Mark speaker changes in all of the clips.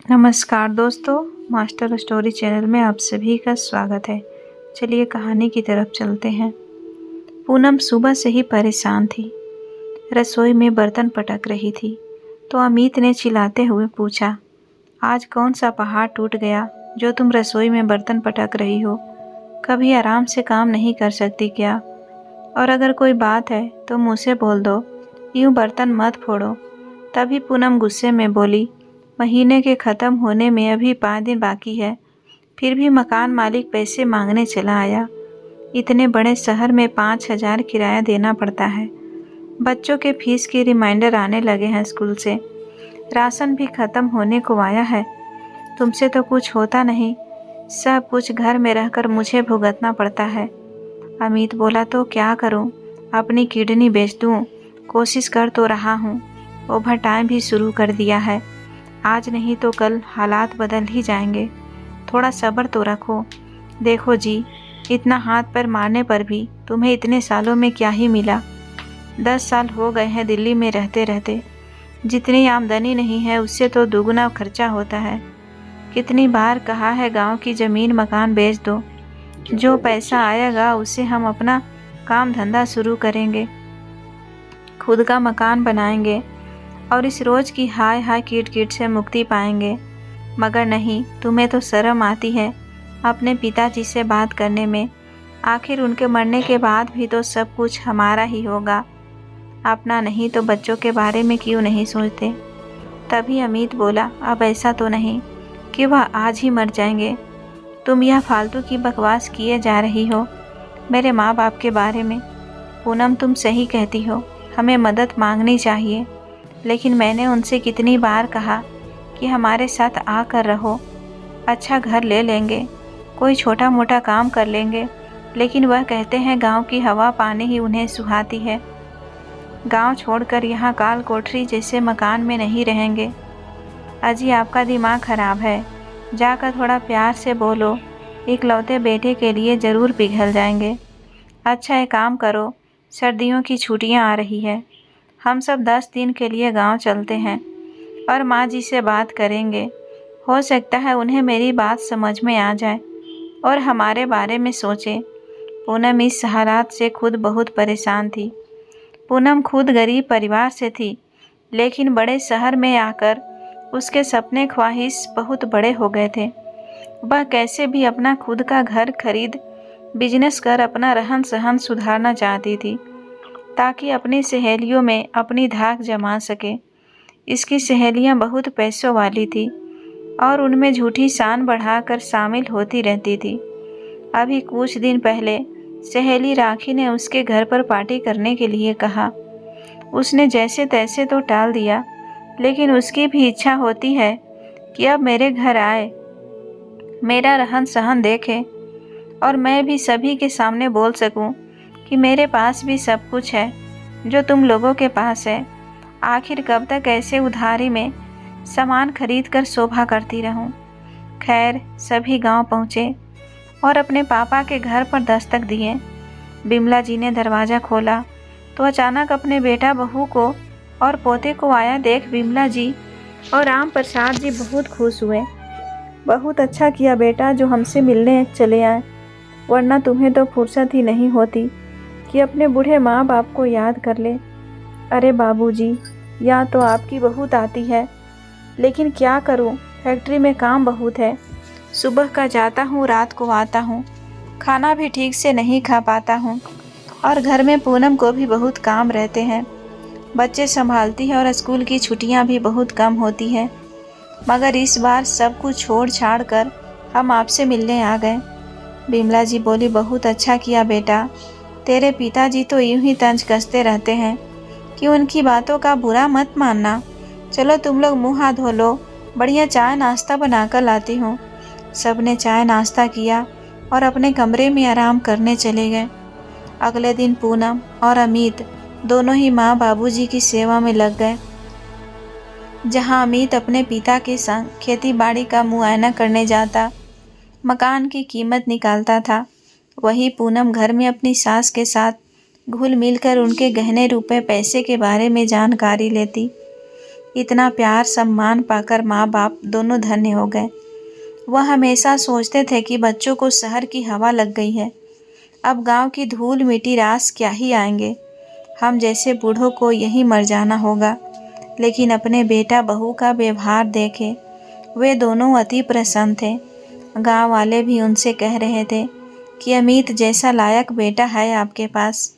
Speaker 1: नमस्कार दोस्तों, master story channel में आप सभी का स्वागत है। चलिए कहानी की तरफ चलते हैं। पूनम सुबह से ही परेशान थी। रसोई में बर्तन पटक रही थी तो अमित ने चिल्लाते हुए पूछा, आज कौन सा पहाड़ टूट गया जो तुम रसोई में बर्तन पटक रही हो? कभी आराम से काम नहीं कर सकती क्या? और अगर कोई बात है तो मुँह से बोल दो, यूँ बर्तन मत फोड़ो। तभी पूनम गुस्से में बोली, महीने के ख़त्म होने में अभी 5 दिन बाकी है, फिर भी मकान मालिक पैसे मांगने चला आया। इतने बड़े शहर में 5,000 किराया देना पड़ता है। बच्चों के फीस की रिमाइंडर आने लगे हैं स्कूल से। राशन भी ख़त्म होने को आया है। तुमसे तो कुछ होता नहीं, सब कुछ घर में रहकर मुझे भुगतना पड़ता है। अमित बोला, तो क्या करूं? अपनी किडनी बेच दूं? कोशिश कर तो रहा हूं। ओवर टाइम भी शुरू कर दिया है। आज नहीं तो कल हालात बदल ही जाएंगे। थोड़ा सब्र तो रखो। देखो जी, इतना हाथ पैर मारने पर भी तुम्हें इतने सालों में क्या ही मिला? 10 साल हो गए हैं दिल्ली में रहते रहते। जितनी आमदनी नहीं है उससे तो दुगना खर्चा होता है। कितनी बार कहा है गांव की ज़मीन मकान बेच दो। जो पैसा आएगा उससे हम अपना काम धंधा शुरू करेंगे, खुद का मकान बनाएंगे और इस रोज़ की हाय हाय कीट कीट से मुक्ति पाएंगे। मगर नहीं, तुम्हें तो शर्म आती है अपने पिताजी से बात करने में। आखिर उनके मरने के बाद भी तो सब कुछ हमारा ही होगा। अपना नहीं तो बच्चों के बारे में क्यों नहीं सोचते? तभी अमित बोला, अब ऐसा तो नहीं कि वह आज ही मर जाएंगे। तुम यह फालतू की बकवास किए जा रही हो मेरे माँ बाप के बारे में। पूनम, तुम सही कहती हो, हमें मदद मांगनी चाहिए, लेकिन मैंने उनसे कितनी बार कहा कि हमारे साथ आकर रहो, अच्छा घर ले लेंगे, कोई छोटा मोटा काम कर लेंगे, लेकिन वह कहते हैं गांव की हवा पानी ही उन्हें सुहाती है। गांव छोड़कर यहाँ काल कोठरी जैसे मकान में नहीं रहेंगे। अजी, आपका दिमाग खराब है, जाकर थोड़ा प्यार से बोलो, इकलौते बेटे के लिए ज़रूर पिघल जाएंगे। अच्छा एक काम करो, सर्दियों की छुट्टियाँ आ रही है, हम सब 10 दिन के लिए गांव चलते हैं और माँ जी से बात करेंगे। हो सकता है उन्हें मेरी बात समझ में आ जाए और हमारे बारे में सोचें। पूनम इस हालात से खुद बहुत परेशान थी। पूनम खुद गरीब परिवार से थी, लेकिन बड़े शहर में आकर उसके सपने ख्वाहिश बहुत बड़े हो गए थे। वह कैसे भी अपना खुद का घर खरीद बिजनेस कर अपना रहन सहन सुधारना चाहती थी, ताकि अपनी सहेलियों में अपनी धाक जमा सके। इसकी सहेलियां बहुत पैसों वाली थी और उनमें झूठी शान बढ़ाकर शामिल होती रहती थी। अभी कुछ दिन पहले सहेली राखी ने उसके घर पर पार्टी करने के लिए कहा। उसने जैसे तैसे तो टाल दिया, लेकिन उसकी भी इच्छा होती है कि अब मेरे घर आए, मेरा रहन सहन देखे और मैं भी सभी के सामने बोल सकूं कि मेरे पास भी सब कुछ है जो तुम लोगों के पास है। आखिर कब तक ऐसे उधारी में सामान खरीद कर शोभा करती रहूं? खैर, सभी गांव पहुंचे और अपने पापा के घर पर दस्तक दिए। बिमला जी ने दरवाज़ा खोला तो अचानक अपने बेटा बहू को और पोते को आया देख बिमला जी और राम प्रसाद जी बहुत खुश हुए। बहुत अच्छा किया बेटा जो हमसे मिलने चले आए, वरना तुम्हें तो फुर्सत ही नहीं होती कि अपने बूढ़े माँ बाप को याद कर ले। अरे बाबूजी, याद तो आपकी बहुत आती है, लेकिन क्या करूं, फैक्ट्री में काम बहुत है। सुबह का जाता हूं, रात को आता हूं, खाना भी ठीक से नहीं खा पाता हूं और घर में पूनम को भी बहुत काम रहते हैं। बच्चे संभालती है और स्कूल की छुट्टियां भी बहुत कम होती है। मगर इस बार सब कुछ छोड़ छाड़ कर हम आपसे मिलने आ गए। बिमला जी बोली, बहुत अच्छा किया बेटा। तेरे पिताजी तो यूं ही तंज कसते रहते हैं कि उनकी बातों का बुरा मत मानना। चलो तुम लोग मुंह हाथ धो लो, बढ़िया चाय नाश्ता बनाकर लाती हूँ। सब ने चाय नाश्ता किया और अपने कमरे में आराम करने चले गए। अगले दिन पूनम और अमित दोनों ही माँ बाबूजी की सेवा में लग गए। जहाँ अमित अपने पिता के संग खेती बाड़ी का मुआयना करने जाता, मकान की कीमत निकालता था, वहीं पूनम घर में अपनी सास के साथ घुल मिलकर उनके गहने रुपए पैसे के बारे में जानकारी लेती। इतना प्यार सम्मान पाकर माँ बाप दोनों धन्य हो गए। वह हमेशा सोचते थे कि बच्चों को शहर की हवा लग गई है, अब गांव की धूल मिट्टी रास क्या ही आएंगे, हम जैसे बूढ़ों को यहीं मर जाना होगा। लेकिन अपने बेटा बहू का व्यवहार देखे वे दोनों अति प्रसन्न थे। गांव वाले भी उनसे कह रहे थे कि अमित जैसा लायक बेटा है आपके पास।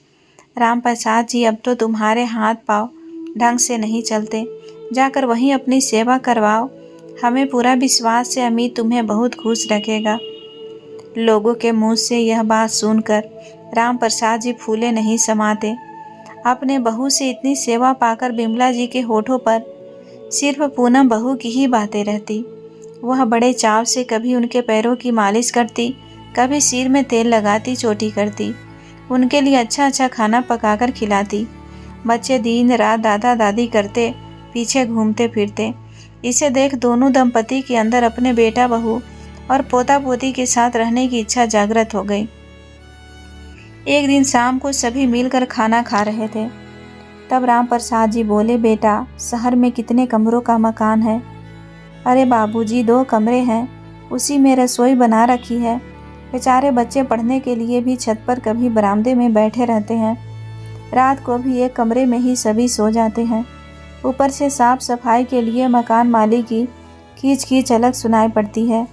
Speaker 1: राम प्रसाद जी, अब तो तुम्हारे हाथ पाँव ढंग से नहीं चलते, जाकर वहीं अपनी सेवा करवाओ। हमें पूरा विश्वास है अमित तुम्हें बहुत खुश रखेगा। लोगों के मुंह से यह बात सुनकर राम प्रसाद जी फूले नहीं समाते। अपने बहू से इतनी सेवा पाकर बिमला जी के होठों पर सिर्फ पूनम बहू की ही बातें रहती। वह बड़े चाव से कभी उनके पैरों की मालिश करती, कभी सिर में तेल लगाती, चोटी करती, उनके लिए अच्छा अच्छा खाना पकाकर खिलाती। बच्चे दिन रात दादा दादी करते पीछे घूमते फिरते। इसे देख दोनों दंपति के अंदर अपने बेटा बहू और पोता पोती के साथ रहने की इच्छा जागृत हो गई। एक दिन शाम को सभी मिलकर खाना खा रहे थे। तब राम प्रसाद जी बोले, बेटा शहर में कितने कमरों का मकान है? अरे बाबूजी 2 कमरे हैं, उसी में रसोई बना रखी है। बेचारे बच्चे पढ़ने के लिए भी छत पर कभी बरामदे में बैठे रहते हैं। रात को भी एक कमरे में ही सभी सो जाते हैं। ऊपर से साफ सफाई के लिए मकान मालिक की खींच खींच अलग सुनाई पड़ती है।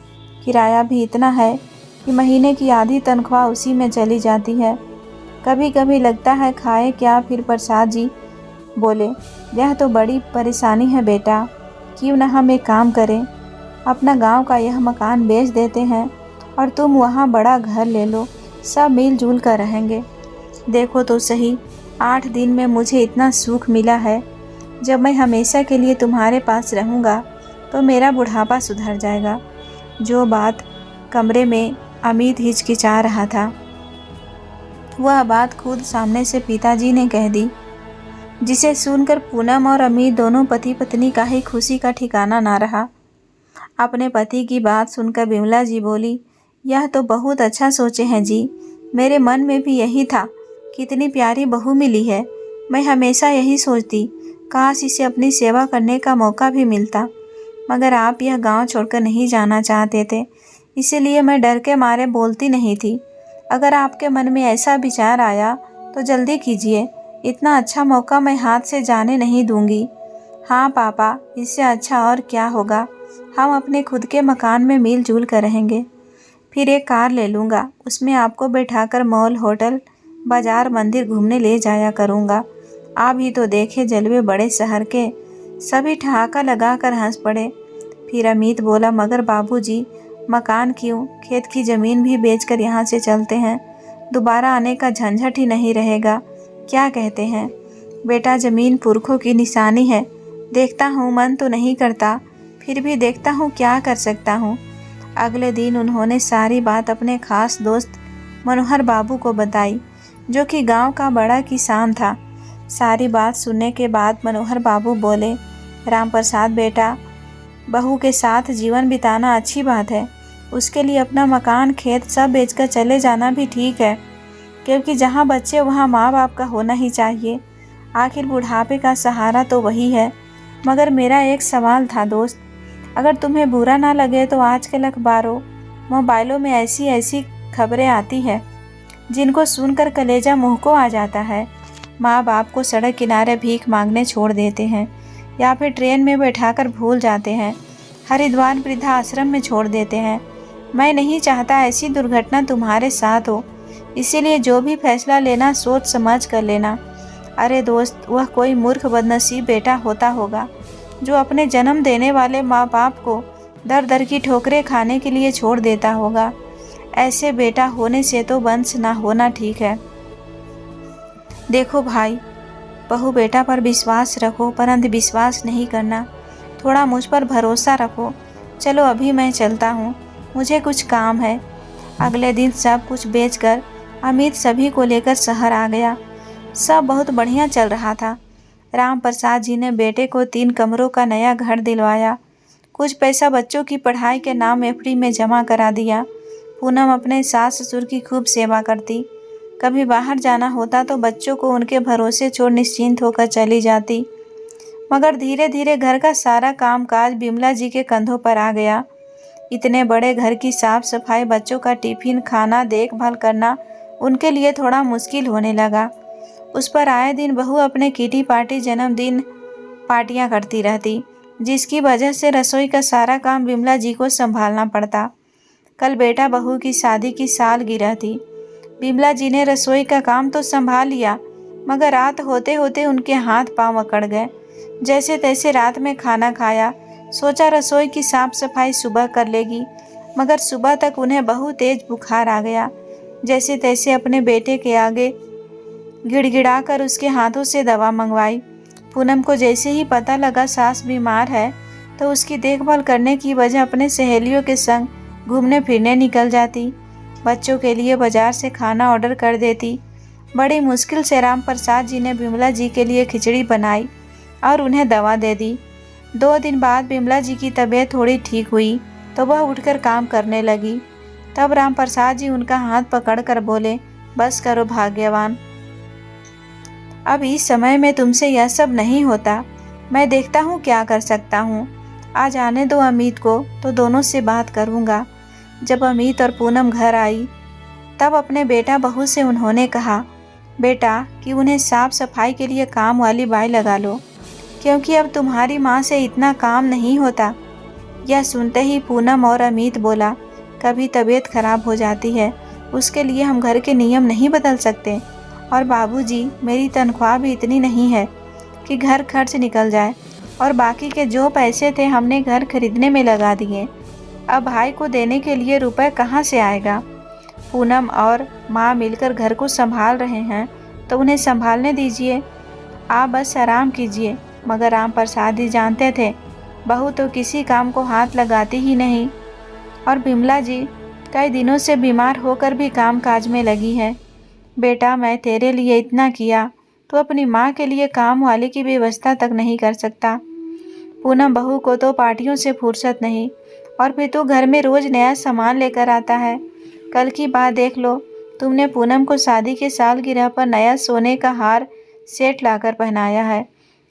Speaker 1: किराया भी इतना है कि महीने की आधी तनख्वाह उसी में चली जाती है। कभी कभी लगता है खाए क्या। फिर प्रसाद जी बोले, यह तो बड़ी परेशानी है बेटा, क्यों न हम एक काम करें, अपना गांव का यह मकान बेच देते हैं और तुम वहां बड़ा घर ले लो, सब मिलजुल कर रहेंगे। देखो तो सही, 8 दिन में मुझे इतना सुख मिला है। जब मैं हमेशा के लिए तुम्हारे पास रहूँगा तो मेरा बुढ़ापा सुधर जाएगा। जो बात कमरे में अमित हिचकिचा रहा था, वह बात खुद सामने से पिताजी ने कह दी, जिसे सुनकर पूनम और अमित दोनों पति पत्नी का ही खुशी का ठिकाना ना रहा। अपने पति की बात सुनकर बिमला जी बोली, यह तो बहुत अच्छा सोचे हैं जी, मेरे मन में भी यही था, कितनी प्यारी बहू मिली है। मैं हमेशा यही सोचती, काश इसे अपनी सेवा करने का मौका भी मिलता, मगर आप यह गांव छोड़कर नहीं जाना चाहते थे, इसीलिए मैं डर के मारे बोलती नहीं थी। अगर आपके मन में ऐसा विचार आया तो जल्दी कीजिए, इतना अच्छा मौका मैं हाथ से जाने नहीं दूंगी। हाँ पापा, इससे अच्छा और क्या होगा, हम अपने खुद के मकान में मिलजुल कर रहेंगे। फिर एक कार ले लूँगा, उसमें आपको बैठाकर मॉल, होटल, बाजार, मंदिर घूमने ले जाया करूँगा। आप ही तो देखे जलवे बड़े शहर के। सभी ठहाका लगाकर हंस पड़े। फिर अमित बोला, मगर बाबूजी मकान क्यों, खेत की ज़मीन भी बेचकर यहाँ से चलते हैं, दोबारा आने का झंझट ही नहीं रहेगा। क्या कहते हैं बेटा, ज़मीन पुरखों की निशानी है। देखता हूँ, मन तो नहीं करता, फिर भी देखता हूँ क्या कर सकता हूँ। अगले दिन उन्होंने सारी बात अपने खास दोस्त मनोहर बाबू को बताई, जो कि गांव का बड़ा किसान था। सारी बात सुनने के बाद मनोहर बाबू बोले, राम प्रसाद बेटा, बहू के साथ जीवन बिताना अच्छी बात है, उसके लिए अपना मकान खेत सब बेचकर चले जाना भी ठीक है, क्योंकि जहाँ बच्चे वहाँ माँ बाप का होना ही चाहिए। आखिर बुढ़ापे का सहारा तो वही है। मगर मेरा एक सवाल था दोस्त, अगर तुम्हें बुरा ना लगे तो आजकल अखबारों मोबाइलों में ऐसी ऐसी खबरें आती है जिनको सुनकर कलेजा मुँह को आ जाता है। माँ बाप को सड़क किनारे भीख मांगने छोड़ देते हैं, या फिर ट्रेन में बैठाकर भूल जाते हैं, हरिद्वार वृद्धाश्रम में छोड़ देते हैं। मैं नहीं चाहता ऐसी दुर्घटना तुम्हारे साथ हो, इसीलिए जो भी फैसला लेना सोच समझ कर लेना। अरे दोस्त, वह कोई मूर्ख बदनसीब बेटा होता होगा जो अपने जन्म देने वाले माँ बाप को दर दर की ठोकरें खाने के लिए छोड़ देता होगा। ऐसे बेटा होने से तो वंश ना होना ठीक है। देखो भाई, बहू बेटा पर विश्वास रखो, पर अंधविश्वास नहीं करना। थोड़ा मुझ पर भरोसा रखो। चलो अभी मैं चलता हूँ, मुझे कुछ काम है। अगले दिन सब कुछ बेचकर अमित सभी को लेकर शहर आ गया। सब बहुत बढ़िया चल रहा था। राम प्रसाद जी ने बेटे को 3 कमरों का नया घर दिलवाया। कुछ पैसा बच्चों की पढ़ाई के नाम एफडी में जमा करा दिया। पूनम अपने सास ससुर की खूब सेवा करती। कभी बाहर जाना होता तो बच्चों को उनके भरोसे छोड़ निश्चिंत होकर चली जाती। मगर धीरे धीरे घर का सारा कामकाज बिमला जी के कंधों पर आ गया। इतने बड़े घर की साफ सफाई, बच्चों का टिफिन, खाना, देखभाल करना उनके लिए थोड़ा मुश्किल होने लगा। उस पर आए दिन बहू अपने किटी पार्टी, जन्मदिन पार्टियां करती रहती, जिसकी वजह से रसोई का सारा काम बिमला जी को संभालना पड़ता। कल बेटा बहू की शादी की सालगिरह थी। बिमला जी ने रसोई का काम तो संभाल लिया, मगर रात होते होते उनके हाथ पांव अकड़ गए। जैसे तैसे रात में खाना खाया, सोचा रसोई की साफ सफाई सुबह कर लेगी, मगर सुबह तक उन्हें बहुत तेज बुखार आ गया। जैसे तैसे अपने बेटे के आगे गिड़गिड़ाकर उसके हाथों से दवा मंगवाई। पूनम को जैसे ही पता लगा सास बीमार है, तो उसकी देखभाल करने की वजह अपने सहेलियों के संग घूमने फिरने निकल जाती। बच्चों के लिए बाजार से खाना ऑर्डर कर देती। बड़ी मुश्किल से राम प्रसाद जी ने बिमला जी के लिए खिचड़ी बनाई और उन्हें दवा दे दी। 2 दिन बाद बिमला जी की तबीयत थोड़ी ठीक हुई तो वह उठकर काम करने लगी। तब राम प्रसाद जी उनका हाथ पकड़कर बोले, बस करो भाग्यवान, अब इस समय में तुमसे यह सब नहीं होता। मैं देखता हूँ क्या कर सकता हूँ। आज आने दो अमित को, तो दोनों से बात करूँगा। जब अमित और पूनम घर आई, तब अपने बेटा बहू से उन्होंने कहा, बेटा, कि उन्हें साफ सफाई के लिए काम वाली बाई लगा लो, क्योंकि अब तुम्हारी माँ से इतना काम नहीं होता। यह सुनते ही पूनम और अमित बोला, कभी तबीयत खराब हो जाती है, उसके लिए हम घर के नियम नहीं बदल सकते। और बाबूजी, मेरी तनख्वाह भी इतनी नहीं है कि घर खर्च निकल जाए, और बाकी के जो पैसे थे हमने घर खरीदने में लगा दिए। अब भाई को देने के लिए रुपए कहाँ से आएगा? पूनम और माँ मिलकर घर को संभाल रहे हैं, तो उन्हें संभालने दीजिए, आप बस आराम कीजिए। मगर राम प्रसाद जी जानते थे बहू तो किसी काम को हाथ लगाती ही नहीं, और बिमला जी कई दिनों से बीमार होकर भी काम काज में लगी है। बेटा, मैं तेरे लिए इतना किया, तो अपनी माँ के लिए काम वाले की व्यवस्था तक नहीं कर सकता। पूनम बहू को तो पार्टियों से फुर्सत नहीं, और फिर तो घर में रोज नया सामान लेकर आता है। कल की बात देख लो, तुमने पूनम को शादी के सालगिरह पर नया सोने का हार सेट लाकर पहनाया है।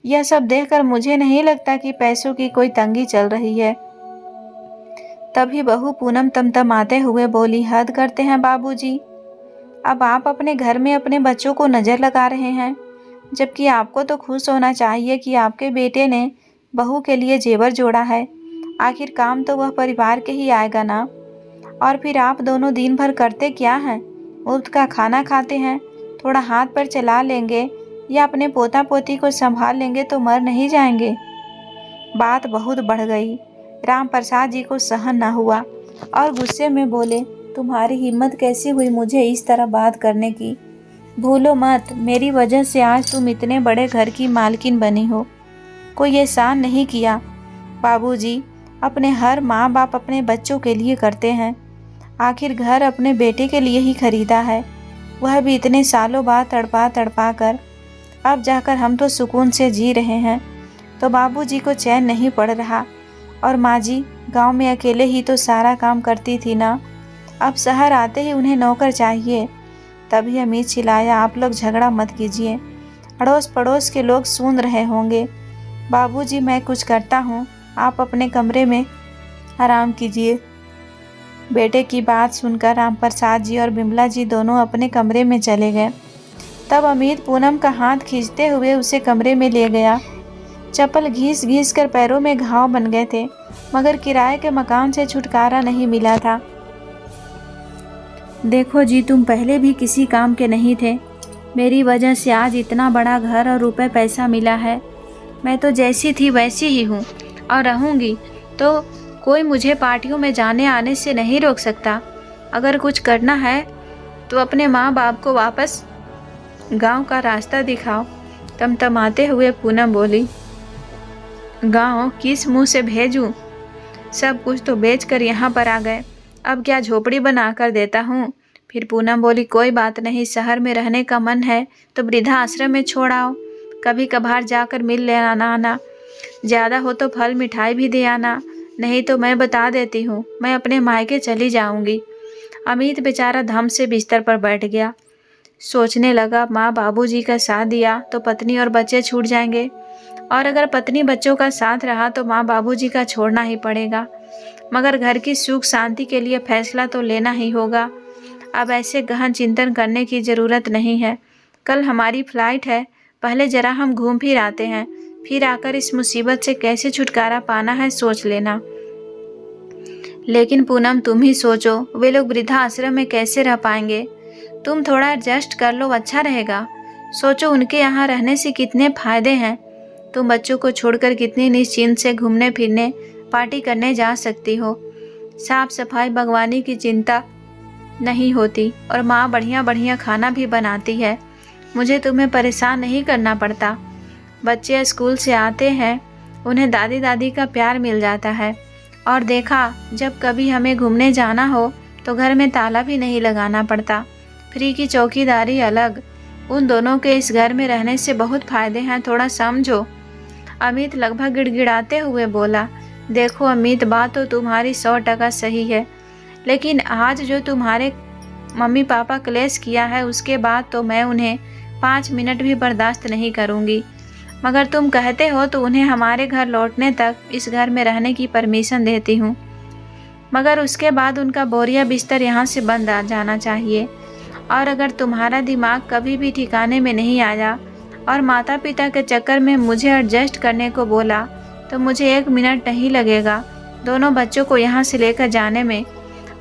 Speaker 1: यह सब देखकर मुझे नहीं लगता कि पैसों की कोई तंगी चल रही है। तभी बहू पूनम तमतमाते हुए बोली, हद करते हैं बाबूजी, अब आप अपने घर में अपने बच्चों को नज़र लगा रहे हैं, जबकि आपको तो खुश होना चाहिए कि आपके बेटे ने बहू के लिए जेवर जोड़ा है। आखिर काम तो वह परिवार के ही आएगा ना। और फिर आप दोनों दिन भर करते क्या हैं? मुफ्त का खाना खाते हैं। थोड़ा हाथ पर चला लेंगे या अपने पोता पोती को संभाल लेंगे तो मर नहीं जाएंगे। बात बहुत बढ़ गई। राम प्रसाद जी को सहन न हुआ और गुस्से में बोले, तुम्हारी हिम्मत कैसी हुई मुझे इस तरह बात करने की? भूलो मत, मेरी वजह से आज तुम इतने बड़े घर की मालकिन बनी हो। कोई एहसान नहीं किया। बाबूजी, अपने हर माँ बाप अपने बच्चों के लिए करते हैं। आखिर घर अपने बेटे के लिए ही खरीदा है, वह भी इतने सालों बाद तड़पा तड़पा कर। अब जाकर हम तो सुकून से जी रहे हैं, तो बाबूजी को चैन नहीं पड़ रहा। और माँ जी, गाँव में अकेले ही तो सारा काम करती थी ना, अब शहर आते ही उन्हें नौकर चाहिए। तभी अमित चिल्लाया, आप लोग झगड़ा मत कीजिए, अड़ोस पड़ोस के लोग सुन रहे होंगे। बाबूजी, मैं कुछ करता हूँ, आप अपने कमरे में आराम कीजिए। बेटे की बात सुनकर राम प्रसाद जी और बिमला जी दोनों अपने कमरे में चले गए। तब अमित पूनम का हाथ खींचते हुए उसे कमरे में ले गया। चप्पल घिस घिस कर पैरों में घाव बन गए थे, मगर किराए के मकान से छुटकारा नहीं मिला था। देखो जी, तुम पहले भी किसी काम के नहीं थे। मेरी वजह से आज इतना बड़ा घर और रुपए पैसा मिला है। मैं तो जैसी थी वैसी ही हूँ और रहूँगी, तो कोई मुझे पार्टियों में जाने आने से नहीं रोक सकता। अगर कुछ करना है तो अपने माँ बाप को वापस गांव का रास्ता दिखाओ। तमतमाते हुए पूनम बोली, गांव किस मुंह से भेजूं? सब कुछ तो बेचकर यहाँ पर आ गए, अब क्या झोपड़ी बना कर देता हूँ? फिर पूनम बोली, कोई बात नहीं, शहर में रहने का मन है तो वृद्धा आश्रम में छोड़ आओ। कभी कभार जाकर मिल ले आना, ज़्यादा हो तो फल मिठाई भी दे आना, नहीं तो मैं बता देती हूँ, मैं अपने मायके चली जाऊँगी। अमित बेचारा धम से बिस्तर पर बैठ गया। सोचने लगा, माँ बाबूजी का साथ दिया तो पत्नी और बच्चे छूट जाएंगे, और अगर पत्नी बच्चों का साथ रहा तो माँ बाबूजी का छोड़ना ही पड़ेगा। मगर घर की सुख शांति के लिए फैसला तो लेना ही होगा। अब ऐसे गहन चिंतन करने की ज़रूरत नहीं है। कल हमारी फ्लाइट है, पहले ज़रा हम घूम फिर आते हैं, फिर आकर इस मुसीबत से कैसे छुटकारा पाना है सोच लेना। लेकिन पूनम तुम ही सोचो, वे लोग वृद्धा आश्रम में कैसे रह पाएंगे। तुम थोड़ा एडजस्ट कर लो, अच्छा रहेगा। सोचो उनके यहाँ रहने से कितने फ़ायदे हैं। तुम बच्चों को छोड़कर कितनी निश्चिंत से घूमने फिरने पार्टी करने जा सकती हो। साफ सफाई बागवानी की चिंता नहीं होती और माँ बढ़िया बढ़िया खाना भी बनाती है। मुझे तुम्हें परेशान नहीं करना पड़ता। बच्चे स्कूल से आते हैं, उन्हें दादी दादी का प्यार मिल जाता है। और देखा, जब कभी हमें घूमने जाना हो तो घर में ताला भी नहीं लगाना पड़ता। फ्री की चौकीदारी अलग। उन दोनों के इस घर में रहने से बहुत फ़ायदे हैं, थोड़ा समझो। अमित लगभग गिड़गिड़ाते हुए बोला, देखो अमित, बात तो तुम्हारी 100% सही है, लेकिन आज जो तुम्हारे मम्मी पापा क्लेश किया है उसके बाद तो मैं उन्हें 5 मिनट भी बर्दाश्त नहीं करूँगी। मगर तुम कहते हो तो उन्हें हमारे घर लौटने तक इस घर में रहने की परमिशन देती हूँ, मगर उसके बाद उनका बोरिया बिस्तर यहाँ से बंद आ जाना चाहिए। और अगर तुम्हारा दिमाग कभी भी ठिकाने में नहीं आया और माता पिता के चक्कर में मुझे एडजस्ट करने को बोला तो मुझे 1 मिनट नहीं लगेगा दोनों बच्चों को यहाँ से लेकर जाने में।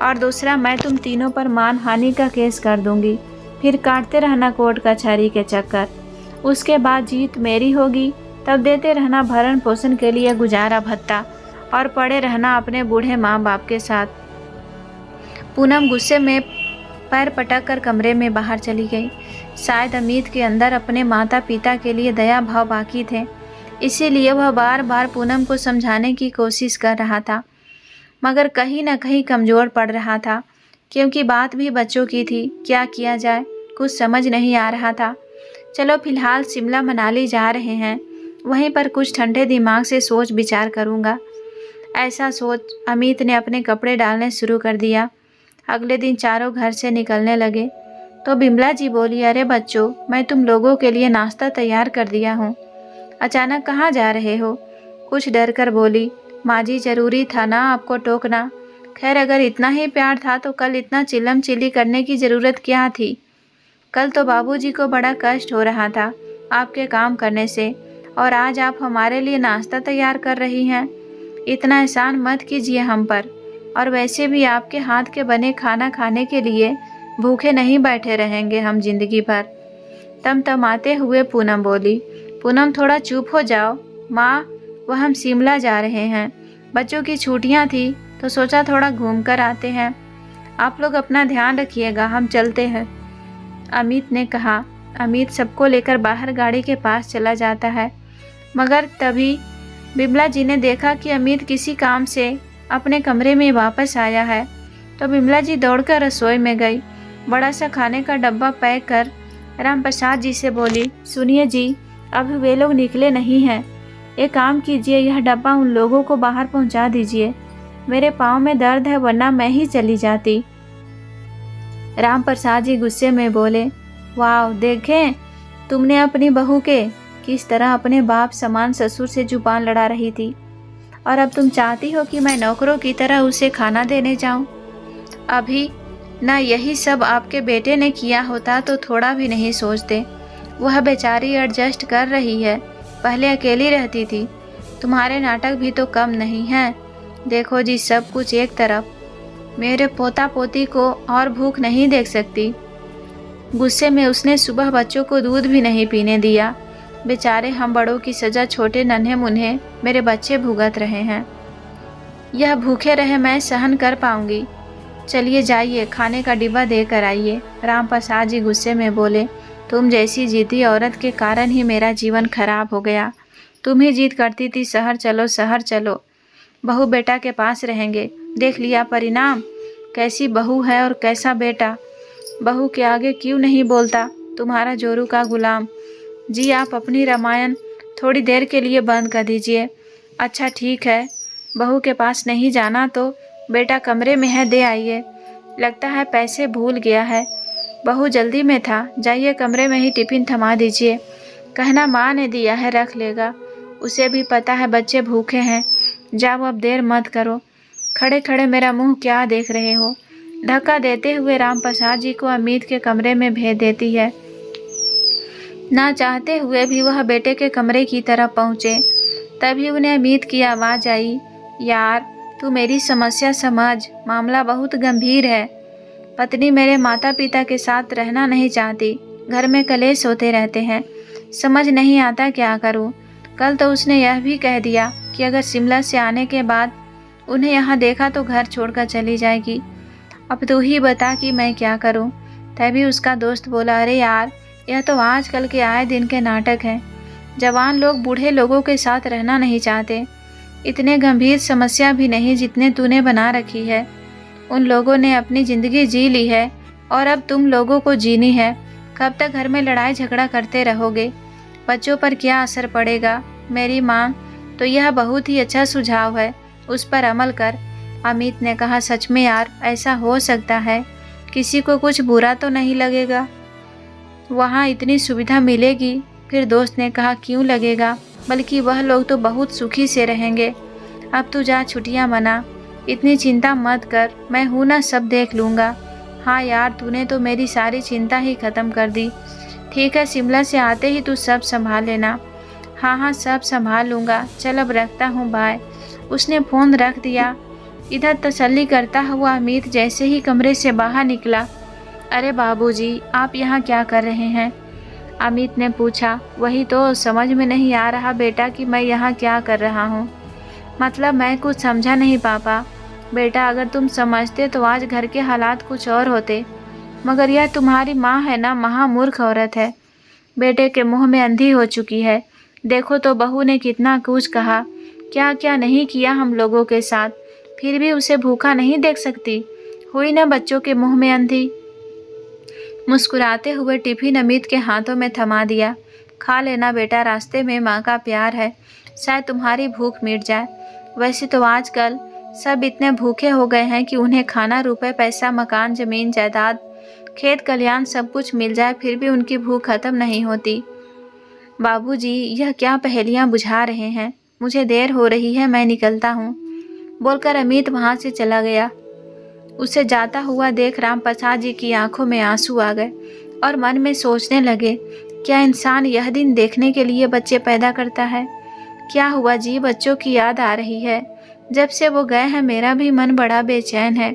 Speaker 1: और दूसरा, मैं तुम तीनों पर मानहानि का केस कर दूंगी। फिर काटते रहना कोर्ट कचहरी के चक्कर। उसके बाद जीत मेरी होगी, तब देते रहना भरण पोषण के लिए गुजारा भत्ता और पड़े रहना अपने बूढ़े माँ बाप के साथ। पूनम गुस्से में पैर पटक कर कमरे में बाहर चली गई। शायद अमित के अंदर अपने माता पिता के लिए दया भाव बाकी थे, इसीलिए वह बार बार पूनम को समझाने की कोशिश कर रहा था, मगर कहीं न कहीं कमज़ोर पड़ रहा था, क्योंकि बात भी बच्चों की थी। क्या किया जाए, कुछ समझ नहीं आ रहा था। चलो फिलहाल शिमला मनाली जा रहे हैं, वहीं पर कुछ ठंडे दिमाग से सोच विचार करूँगा। ऐसा सोच अमित ने अपने कपड़े डालने शुरू कर दिया। अगले दिन चारों घर से निकलने लगे तो बिमला जी बोली, अरे बच्चों, मैं तुम लोगों के लिए नाश्ता तैयार कर दिया हूँ, अचानक कहाँ जा रहे हो? कुछ डर कर बोली, माँ जी ज़रूरी था ना आपको टोकना। खैर अगर इतना ही प्यार था तो कल इतना चिल्लम चिल्ली करने की ज़रूरत क्या थी? कल तो बाबूजी को बड़ा कष्ट हो रहा था आपके काम करने से, और आज आप हमारे लिए नाश्ता तैयार कर रही हैं। इतना एहसान मत कीजिए हम पर, और वैसे भी आपके हाथ के बने खाना खाने के लिए भूखे नहीं बैठे रहेंगे हम जिंदगी भर। तमतमाते हुए पूनम बोली, पूनम थोड़ा चुप हो जाओ माँ, वह हम शिमला जा रहे हैं, बच्चों की छुट्टियाँ थी तो सोचा थोड़ा घूम कर आते हैं। आप लोग अपना ध्यान रखिएगा, हम चलते हैं, अमित ने कहा। अमित सबको लेकर बाहर गाड़ी के पास चला जाता है, मगर तभी बिमला जी ने देखा कि अमित किसी काम से अपने कमरे में वापस आया है, तो बिमला जी दौड़कर रसोई में गई। बड़ा सा खाने का डब्बा पैक कर राम प्रसाद जी से बोली, सुनिए जी, अभी वे लोग निकले नहीं हैं, एक काम कीजिए, यह डब्बा उन लोगों को बाहर पहुंचा दीजिए। मेरे पाँव में दर्द है, वरना मैं ही चली जाती। राम प्रसाद जी गुस्से में बोले, वाह, देखें तुमने अपनी बहू के किस तरह अपने बाप समान ससुर से जुबान लड़ा रही थी, और अब तुम चाहती हो कि मैं नौकरों की तरह उसे खाना देने जाऊं। अभी ना यही सब आपके बेटे ने किया होता तो थोड़ा भी नहीं सोचते। वह बेचारी एडजस्ट कर रही है, पहले अकेली रहती थी। तुम्हारे नाटक भी तो कम नहीं हैं। देखो जी, सब कुछ एक तरफ, मेरे पोता पोती को और भूख नहीं देख सकती। गुस्से में उसने सुबह बच्चों को दूध भी नहीं पीने दिया। बेचारे हम बड़ों की सज़ा छोटे नन्हे मुन्हे मेरे बच्चे भुगत रहे हैं। यह भूखे रहे मैं सहन कर पाऊंगी। चलिए जाइए, खाने का डिब्बा दे कर आइए। राम प्रसाद जी गुस्से में बोले, तुम जैसी जिद्दी औरत के कारण ही मेरा जीवन खराब हो गया। तुम ही जिद करती थी शहर चलो शहर चलो, बहू बेटा के पास रहेंगे। देख लिया परिणाम, कैसी बहू है और कैसा बेटा। बहू के आगे क्यों नहीं बोलता तुम्हारा जोरू का गुलाम। जी आप अपनी रामायण थोड़ी देर के लिए बंद कर दीजिए। अच्छा ठीक है, बहू के पास नहीं जाना तो बेटा कमरे में है, दे आइए। लगता है पैसे भूल गया है, बहू जल्दी में था, जाइए कमरे में ही टिफिन थमा दीजिए। कहना माँ ने दिया है, रख लेगा। उसे भी पता है बच्चे भूखे हैं। जाओ अब देर मत करो। खड़े खड़े मेरा मुंह क्या देख रहे हो? धक्का देते हुए रामप्रसाद जी को अमित के कमरे में भेज देती है। ना चाहते हुए भी वह बेटे के कमरे की तरफ पहुँचे। तभी उन्हें अमित की आवाज़ आई, यार तू मेरी समस्या समझ, मामला बहुत गंभीर है। पत्नी मेरे माता पिता के साथ रहना नहीं चाहती, घर में कलेश होते रहते हैं, समझ नहीं आता क्या करूं। कल तो उसने यह भी कह दिया कि अगर शिमला से आने के बाद उन्हें यहाँ देखा तो घर छोड़कर चली जाएगी। अब तू ही बता कि मैं क्या करूं। तभी उसका दोस्त बोला, अरे यार यह तो आजकल के आए दिन के नाटक हैं। जवान लोग बूढ़े लोगों के साथ रहना नहीं चाहते। इतने गंभीर समस्या भी नहीं जितने तूने बना रखी है। उन लोगों ने अपनी ज़िंदगी जी ली है और अब तुम लोगों को जीनी है। कब तक घर में लड़ाई झगड़ा करते रहोगे? बच्चों पर क्या असर पड़ेगा? मेरी माँ तो यह बहुत ही अच्छा सुझाव है, उस पर अमल कर। अमित ने कहा, सच में यार ऐसा हो सकता है? किसी को कुछ बुरा तो नहीं लगेगा? वहाँ इतनी सुविधा मिलेगी? फिर दोस्त ने कहा, क्यों लगेगा, बल्कि वह लोग तो बहुत सुखी से रहेंगे। अब तू जा छुट्टियाँ मना, इतनी चिंता मत कर, मैं हूँ ना, सब देख लूँगा। हाँ यार तूने तो मेरी सारी चिंता ही ख़त्म कर दी। ठीक है, शिमला से आते ही तू सब संभाल लेना। हाँ हाँ सब संभाल लूँगा, चल अब रखता हूँ, बाय। उसने फ़ोन रख दिया। इधर तसल्ली करता हुआ अमित जैसे ही कमरे से बाहर निकला, अरे बाबूजी आप यहाँ क्या कर रहे हैं? अमित ने पूछा। वही तो समझ में नहीं आ रहा बेटा कि मैं यहाँ क्या कर रहा हूँ। मतलब मैं कुछ समझा नहीं पापा। बेटा अगर तुम समझते तो आज घर के हालात कुछ और होते, मगर यह तुम्हारी माँ है ना, महामूर्ख औरत है, बेटे के मुंह में अंधी हो चुकी है। देखो तो बहू ने कितना कुछ कहा, क्या क्या नहीं किया हम लोगों के साथ, फिर भी उसे भूखा नहीं देख सकती। हुई ना बच्चों के मुंह में अंधी। मुस्कुराते हुए टिफिन अमित के हाथों में थमा दिया। खा लेना बेटा, रास्ते में माँ का प्यार है, शायद तुम्हारी भूख मिट जाए। वैसे तो आजकल सब इतने भूखे हो गए हैं कि उन्हें खाना, रुपए, पैसा, मकान, जमीन, जायदाद, खेत खलियान सब कुछ मिल जाए फिर भी उनकी भूख खत्म नहीं होती। बाबूजी यह क्या पहेलियाँ बुझा रहे हैं? मुझे देर हो रही है, मैं निकलता हूँ, बोलकर अमित वहाँ से चला गया। उसे जाता हुआ देख रामप्रसाद जी की आंखों में आंसू आ गए और मन में सोचने लगे, क्या इंसान यह दिन देखने के लिए बच्चे पैदा करता है? क्या हुआ जी, बच्चों की याद आ रही है। जब से वो गए हैं मेरा भी मन बड़ा बेचैन है।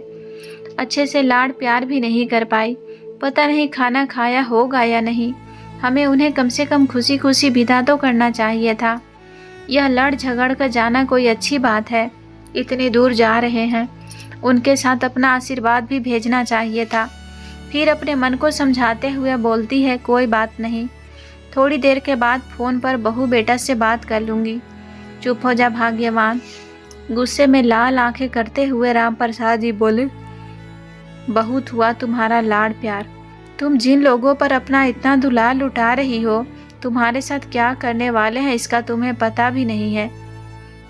Speaker 1: अच्छे से लाड़ प्यार भी नहीं कर पाई, पता नहीं खाना खाया होगा या नहीं। हमें उन्हें कम से कम खुशी खुशी विदा तो करना चाहिए था। यह लड़ झगड़ कर जाना कोई अच्छी बात है? इतनी दूर जा रहे हैं, उनके साथ अपना आशीर्वाद भी भेजना चाहिए था। फिर अपने मन को समझाते हुए बोलती है, कोई बात नहीं, थोड़ी देर के बाद फ़ोन पर बहू बेटा से बात कर लूँगी। चुप हो जा भाग्यवान। गुस्से में लाल आंखें करते हुए रामप्रसाद जी बोले, बहुत हुआ तुम्हारा लाड़ प्यार। तुम जिन लोगों पर अपना इतना दुलार लुटा रही हो, तुम्हारे साथ क्या करने वाले हैं इसका तुम्हें पता भी नहीं है।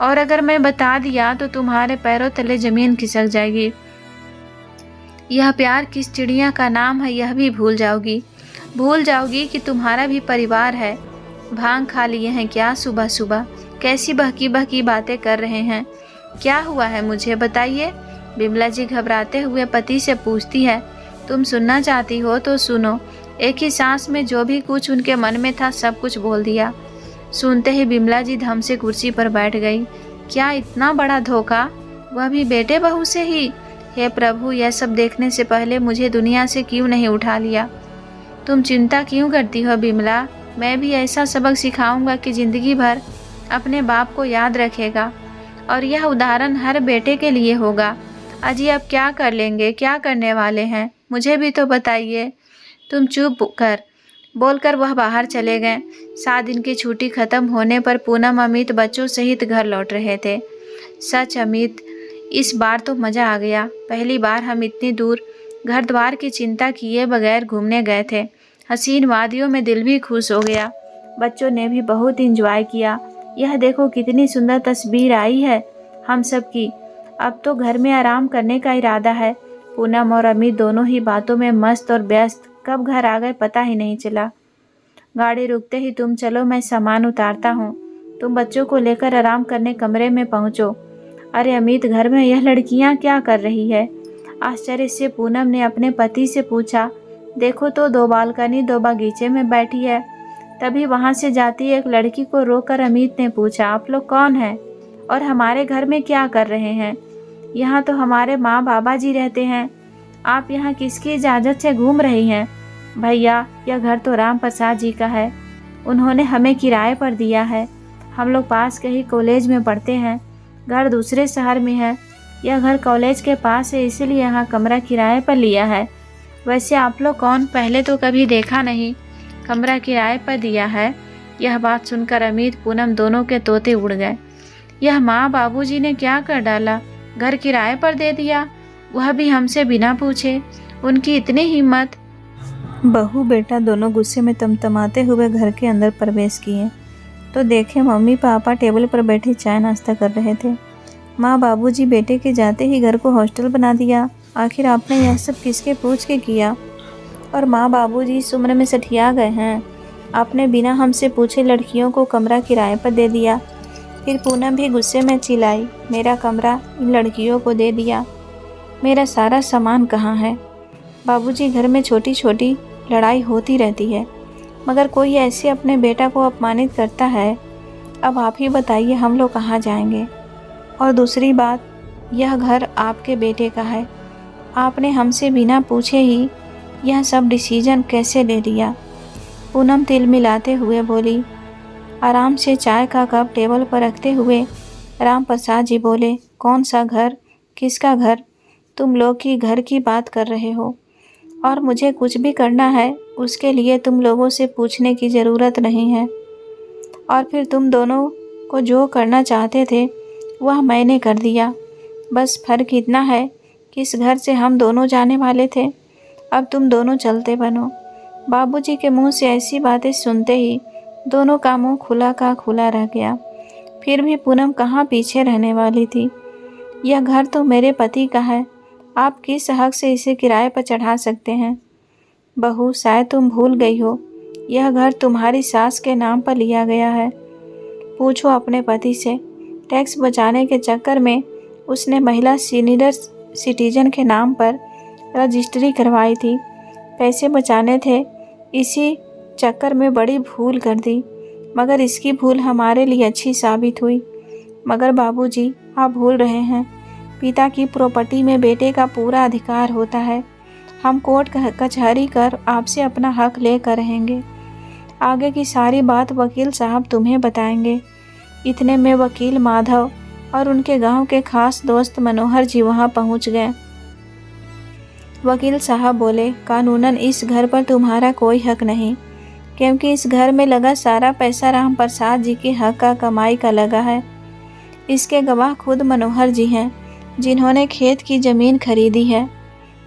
Speaker 1: और अगर मैं बता दिया तो तुम्हारे पैरों तले जमीन खिसक जाएगी। यह प्यार किस चिड़िया का नाम है यह भी भूल जाओगी कि तुम्हारा भी परिवार है। भांग खा लिए हैं क्या सुबह सुबह? कैसी बहकी बहकी बातें कर रहे हैं? क्या हुआ है मुझे बताइए? बिमला जी घबराते हुए पति से पूछती है। तुम सुनना चाहती हो तो सुनो। एक ही सांस में जो भी कुछ उनके मन में था सब कुछ बोल दिया। सुनते ही बिमला जी धम से कुर्सी पर बैठ गई। क्या इतना बड़ा धोखा, वह भी बेटे बहू से ही? हे प्रभु, यह सब देखने से पहले मुझे दुनिया से क्यों नहीं उठा लिया? तुम चिंता क्यों करती हो बिमला? मैं भी ऐसा सबक सिखाऊंगा कि जिंदगी भर अपने बाप को याद रखेगा, और यह उदाहरण हर बेटे के लिए होगा। अजी अब क्या कर लेंगे, क्या करने वाले हैं, मुझे भी तो बताइए। तुम चुप कर, बोलकर वह बाहर चले गए। 7 दिन की छुट्टी खत्म होने पर पूनम अमित बच्चों सहित घर लौट रहे थे। सच अमित, इस बार तो मज़ा आ गया। पहली बार हम इतनी दूर घर द्वार की चिंता किए बगैर घूमने गए थे। हसीन वादियों में दिल भी खुश हो गया। बच्चों ने भी बहुत इंजॉय किया। यह देखो कितनी सुंदर तस्वीर आई है हम सब की। अब तो घर में आराम करने का इरादा है। पूनम और अमित दोनों ही बातों में मस्त और व्यस्त कब घर आ गए पता ही नहीं चला। गाड़ी रुकते ही, तुम चलो मैं सामान उतारता हूँ, तुम बच्चों को लेकर आराम करने कमरे में पहुंचो। अरे अमित, घर में यह लड़कियां क्या कर रही है? आश्चर्य से पूनम ने अपने पति से पूछा। देखो तो, 2 बालकनी 2 बगीचे में बैठी है। तभी वहां से जाती एक लड़की को रोककर अमित ने पूछा, आप लोग कौन हैं और हमारे घर में क्या कर रहे हैं? यहाँ तो हमारे माँ बाबा जी रहते हैं, आप यहाँ किसकी इजाज़त से घूम रही हैं? भैया, यह घर तो राम प्रसाद जी का है, उन्होंने हमें किराए पर दिया है। हम लोग पास के ही कॉलेज में पढ़ते हैं, घर दूसरे शहर में है। यह घर कॉलेज के पास है, इसीलिए यहाँ कमरा किराए पर लिया है। वैसे आप लोग कौन? पहले तो कभी देखा नहीं, कमरा किराए पर दिया है। यह बात सुनकर अमित पूनम दोनों के तोते उड़ गए। यह माँ बाबूजी ने क्या कर डाला? घर किराए पर दे दिया, वह भी हमसे बिना पूछे। उनकी इतनी हिम्मत। बहू बेटा दोनों गुस्से में तमतमाते हुए घर के अंदर प्रवेश किए तो देखे मम्मी पापा टेबल पर बैठे चाय नाश्ता कर रहे थे। माँ बाबूजी बेटे के जाते ही घर को हॉस्टल बना दिया। आखिर आपने यह सब किसके पूछ के किया? और माँ बाबूजी इस उम्र में सठिया गए हैं, आपने बिना हमसे पूछे लड़कियों को कमरा किराए पर दे दिया। फिर पूनम भी गुस्से में चिल्लाई, मेरा कमरा इन लड़कियों को दे दिया, मेरा सारा सामान कहाँ है? बाबूजी, घर में छोटी छोटी लड़ाई होती रहती है, मगर कोई ऐसे अपने बेटा को अपमानित करता है। अब आप ही बताइए, हम लोग कहाँ जाएंगे? और दूसरी बात, यह घर आपके बेटे का है, आपने हमसे बिना पूछे ही यह सब डिसीजन कैसे ले लिया? पूनम तिल मिलाते हुए बोली। आराम से चाय का कप टेबल पर रखते हुए राम प्रसाद जी बोले, कौन सा घर? किसका घर? तुम लोग की घर की बात कर रहे हो, और मुझे कुछ भी करना है उसके लिए तुम लोगों से पूछने की ज़रूरत नहीं है। और फिर तुम दोनों को जो करना चाहते थे वह मैंने कर दिया। बस फर्क इतना है कि इस घर से हम दोनों जाने वाले थे, अब तुम दोनों चलते बनो। बाबूजी के मुंह से ऐसी बातें सुनते ही दोनों का मुंह खुला का खुला रह गया। फिर भी पूनम कहाँ पीछे रहने वाली थी? यह घर तो मेरे पति का है, आप किस हक से इसे किराए पर चढ़ा सकते हैं? बहू, शायद तुम भूल गई हो, यह घर तुम्हारी सास के नाम पर लिया गया है। पूछो अपने पति से, टैक्स बचाने के चक्कर में उसने महिला सीनियर सिटीजन के नाम पर रजिस्ट्री करवाई थी। पैसे बचाने थे, इसी चक्कर में बड़ी भूल कर दी, मगर इसकी भूल हमारे लिए अच्छी साबित हुई। मगर बाबूजी, आप भूल रहे हैं, पिता की प्रॉपर्टी में बेटे का पूरा अधिकार होता है। हम कोर्ट कचहरी कर आपसे अपना हक लेकर रहेंगे। आगे की सारी बात वकील साहब तुम्हें बताएंगे। इतने में वकील माधव और उनके गांव के खास दोस्त मनोहर जी वहां पहुंच गए। वकील साहब बोले, कानूनन इस घर पर तुम्हारा कोई हक नहीं, क्योंकि इस घर में लगा सारा पैसा राम प्रसाद जी के हक का कमाई का लगा है। इसके गवाह खुद मनोहर जी हैं, जिन्होंने खेत की ज़मीन खरीदी है।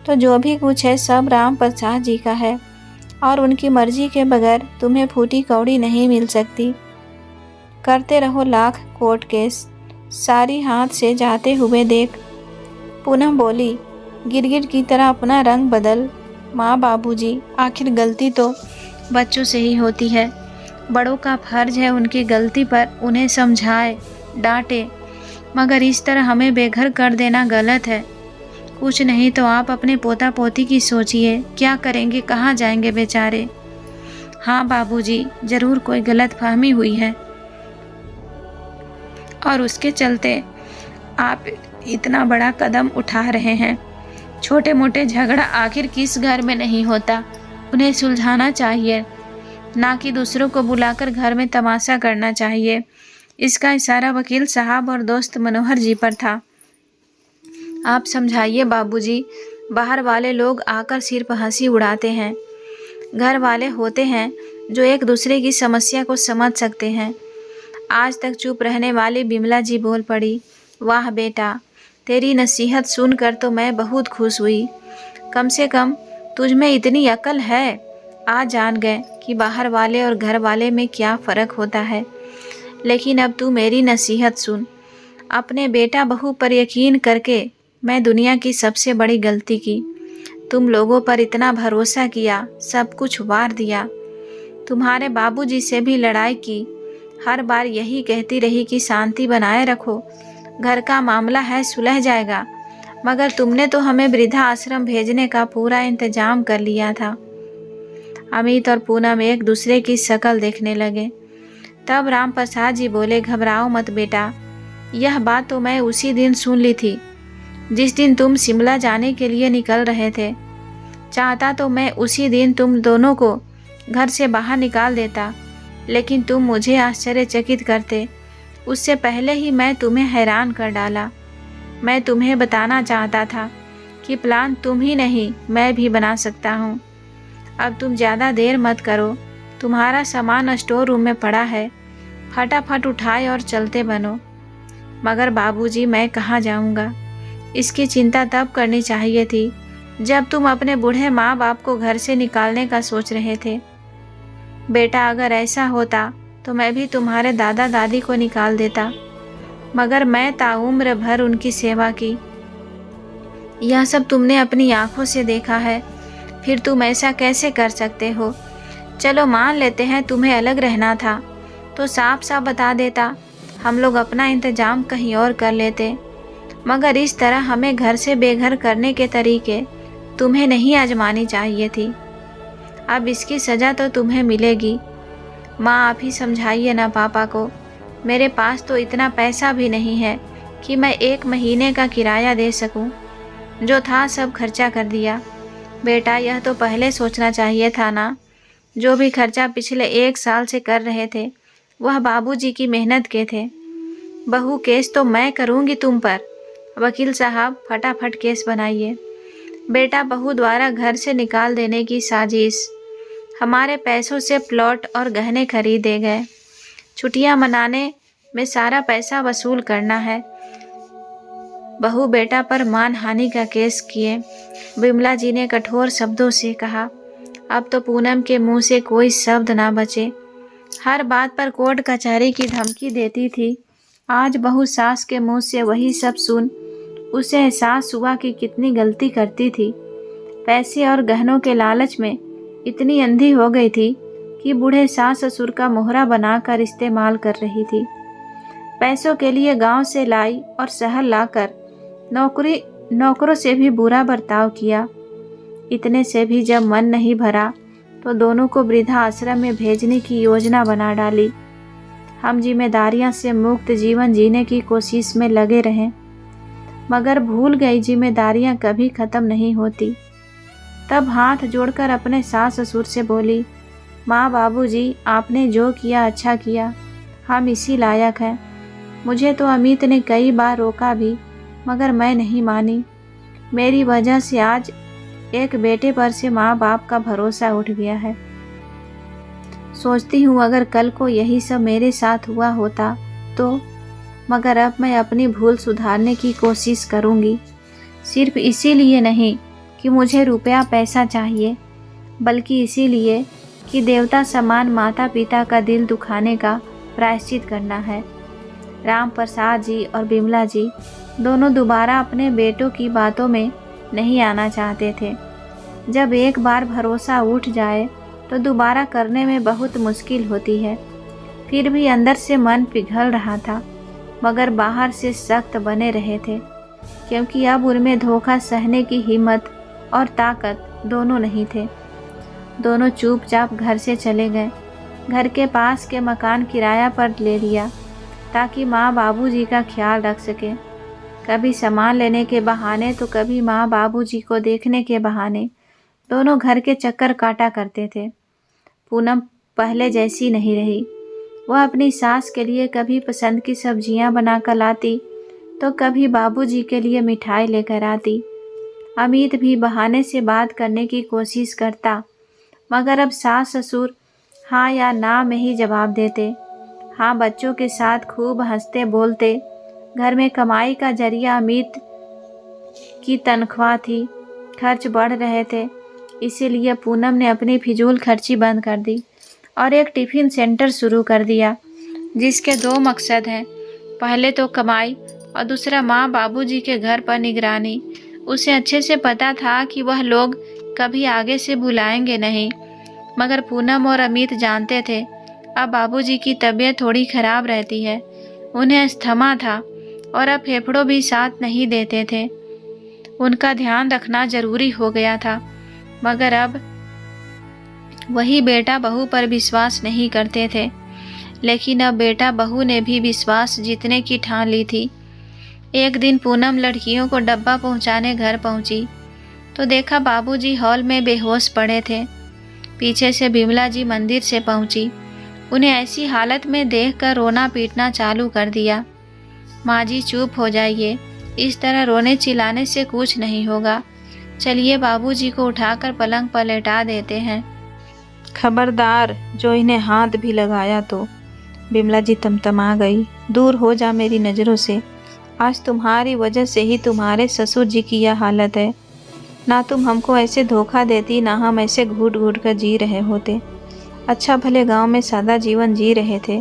Speaker 1: तो जो भी कुछ है सब राम प्रसाद जी का है, और उनकी मर्जी के बगैर तुम्हें फूटी कौड़ी नहीं मिल सकती। करते रहो लाख कोर्ट केस, सारी हाथ से जाते हुए देख। पूनम बोली, गिरगिट की तरह अपना रंग बदल। माँ बाबूजी, आखिर गलती तो बच्चों से ही होती है, बड़ों का फर्ज है उनकी गलती पर उन्हें समझाए डांटे, मगर इस तरह हमें बेघर कर देना गलत है। कुछ नहीं तो आप अपने पोता पोती की सोचिए, क्या करेंगे, कहाँ जाएंगे बेचारे। हाँ बाबूजी, ज़रूर कोई गलत फहमी हुई है और उसके चलते आप इतना बड़ा कदम उठा रहे हैं। छोटे मोटे झगड़ा आखिर किस घर में नहीं होता, उन्हें सुलझाना चाहिए, ना कि दूसरों को बुलाकर घर में तमाशा करना चाहिए। इसका इशारा वकील साहब और दोस्त मनोहर जी पर था। आप समझाइए बाबूजी, बाहर वाले लोग आकर सिर पर हंसी उड़ाते हैं, घर वाले होते हैं जो एक दूसरे की समस्या को समझ सकते हैं। आज तक चुप रहने वाली बिमला जी बोल पड़ी, वाह बेटा, तेरी नसीहत सुनकर तो मैं बहुत खुश हुई। कम से कम तुझ में इतनी अकल है, आज जान गए कि बाहर वाले और घर वाले में क्या फ़र्क होता है। लेकिन अब तू मेरी नसीहत सुन। अपने बेटा बहू पर यकीन करके मैं दुनिया की सबसे बड़ी गलती की। तुम लोगों पर इतना भरोसा किया, सब कुछ वार दिया, तुम्हारे बाबूजी से भी लड़ाई की, हर बार यही कहती रही कि शांति बनाए रखो, घर का मामला है सुलझ जाएगा, मगर तुमने तो हमें वृद्धा आश्रम भेजने का पूरा इंतजाम कर लिया था। अमित और पूनम एक दूसरे की शक्ल देखने लगे। तब राम प्रसाद जी बोले, घबराओ मत बेटा, यह बात तो मैं उसी दिन सुन ली थी जिस दिन तुम शिमला जाने के लिए निकल रहे थे। चाहता तो मैं उसी दिन तुम दोनों को घर से बाहर निकाल देता, लेकिन तुम मुझे आश्चर्यचकित करते। उससे पहले ही मैं तुम्हें हैरान कर डाला। मैं तुम्हें बताना चाहता था कि प्लान तुम ही नहीं मैं भी बना सकता हूँ। अब तुम ज़्यादा देर मत करो, तुम्हारा सामान स्टोर रूम में पड़ा है, फटाफट उठाए और चलते बनो। मगर बाबूजी, मैं कहाँ जाऊँगा? इसकी चिंता तब करनी चाहिए थी जब तुम अपने बूढ़े माँ बाप को घर से निकालने का सोच रहे थे। बेटा, अगर ऐसा होता तो मैं भी तुम्हारे दादा दादी को निकाल देता, मगर मैं ताउम्र भर उनकी सेवा की। यह सब तुमने अपनी आंखों से देखा है, फिर तुम ऐसा कैसे कर सकते हो? चलो मान लेते हैं तुम्हें अलग रहना था, तो साफ साफ बता देता, हम लोग अपना इंतजाम कहीं और कर लेते। मगर इस तरह हमें घर से बेघर करने के तरीके तुम्हें नहीं आजमानी चाहिए थी। अब इसकी सज़ा तो तुम्हें मिलेगी। माँ, आप ही समझाइए ना पापा को। मेरे पास तो इतना पैसा भी नहीं है कि मैं 1 महीने का किराया दे सकूं। जो था सब खर्चा कर दिया। बेटा, यह तो पहले सोचना चाहिए था ना। जो भी खर्चा पिछले 1 साल से कर रहे थे वह बाबूजी की मेहनत के थे। बहू, केस तो मैं करूँगी तुम पर। वकील साहब, फटाफट केस बनाइए। बेटा, बहू द्वारा घर से निकाल देने की साजिश। हमारे पैसों से प्लॉट और गहने खरीदे गए। छुट्टियां मनाने में सारा पैसा वसूल करना है। बहू बेटा पर मानहानि का केस किए। विमला जी ने कठोर शब्दों से कहा। अब तो पूनम के मुंह से कोई शब्द ना बचे। हर बात पर कोर्ट कचहरी की धमकी देती थी। आज बहू सास के मुंह से वही सब सुन उसे एहसास हुआ कि कितनी गलती करती थी। पैसे और गहनों के लालच में इतनी अंधी हो गई थी कि बूढ़े सास ससुर का मोहरा बनाकर इस्तेमाल कर रही थी। पैसों के लिए गांव से लाई और शहर लाकर नौकरों से भी बुरा बर्ताव किया। इतने से भी जब मन नहीं भरा तो दोनों को वृद्धा आश्रम में भेजने की योजना बना डाली। हम जिम्मेदारियां से मुक्त जीवन जीने की कोशिश में लगे रहें, मगर भूल गई जिम्मेदारियां कभी खत्म नहीं होती। तब हाथ जोड़कर अपने सास ससुर से बोली, माँ बाबूजी, आपने जो किया अच्छा किया, हम इसी लायक हैं। मुझे तो अमित ने कई बार रोका भी, मगर मैं नहीं मानी। मेरी वजह से आज एक बेटे पर से माँ बाप का भरोसा उठ गया है। सोचती हूँ अगर कल को यही सब मेरे साथ हुआ होता तो, मगर अब मैं अपनी भूल सुधारने की कोशिश करूँगी। सिर्फ इसीलिए नहीं कि मुझे रुपया पैसा चाहिए, बल्कि इसीलिए कि देवता समान माता पिता का दिल दुखाने का प्रायश्चित करना है। राम प्रसाद जी और विमला जी दोनों दोबारा अपने बेटों की बातों में नहीं आना चाहते थे। जब एक बार भरोसा उठ जाए तो दोबारा करने में बहुत मुश्किल होती है। फिर भी अंदर से मन पिघल रहा था, मगर बाहर से सख्त बने रहे थे, क्योंकि अब उनमें धोखा सहने की हिम्मत और ताकत दोनों नहीं थे। दोनों चुपचाप घर से चले गए। घर के पास के मकान किराया पर ले लिया ताकि माँ बाबूजी का ख्याल रख सके। कभी सामान लेने के बहाने तो कभी माँ बाबूजी को देखने के बहाने दोनों घर के चक्कर काटा करते थे। पूनम पहले जैसी नहीं रही। वह अपनी सास के लिए कभी पसंद की सब्जियां बनाकर लाती तो कभी बाबूजी के लिए मिठाई लेकर आती। अमित भी बहाने से बात करने की कोशिश करता, मगर अब सास ससुर हाँ या ना में ही जवाब देते। हाँ, बच्चों के साथ खूब हंसते बोलते। घर में कमाई का जरिया अमित की तनख्वाह थी। खर्च बढ़ रहे थे, इसीलिए पूनम ने अपनी फिजूल खर्ची बंद कर दी और एक टिफ़िन सेंटर शुरू कर दिया, जिसके 2 मकसद हैं। पहले तो कमाई और दूसरा माँ बाबूजी के घर पर निगरानी। उसे अच्छे से पता था कि वह लोग कभी आगे से बुलाएंगे नहीं, मगर पूनम और अमित जानते थे अब बाबूजी की तबीयत थोड़ी खराब रहती है। उन्हें अस्थमा था और अब फेफड़ों भी साथ नहीं देते थे। उनका ध्यान रखना जरूरी हो गया था, मगर अब वही बेटा बहू पर विश्वास नहीं करते थे। लेकिन अब बेटा बहू ने भी विश्वास जीतने की ठान ली थी। एक दिन पूनम लड़कियों को डब्बा पहुंचाने घर पहुंची तो देखा बाबूजी हॉल में बेहोश पड़े थे। पीछे से बिमला जी मंदिर से पहुंची। उन्हें ऐसी हालत में देखकर रोना पीटना चालू कर दिया। माँ जी चुप हो जाइए, इस तरह रोने चिल्लाने से कुछ नहीं होगा। चलिए बाबूजी को उठाकर पलंग पर लेटा देते हैं। खबरदार, जो इन्हें हाथ भी लगाया तो। बिमला जी तमतमा गई। दूर हो जा मेरी नज़रों से। आज तुम्हारी वजह से ही तुम्हारे ससुर जी की यह हालत है। ना तुम हमको ऐसे धोखा देती, ना हम ऐसे घूट घूट कर जी रहे होते। अच्छा भले गांव में सादा जीवन जी रहे थे।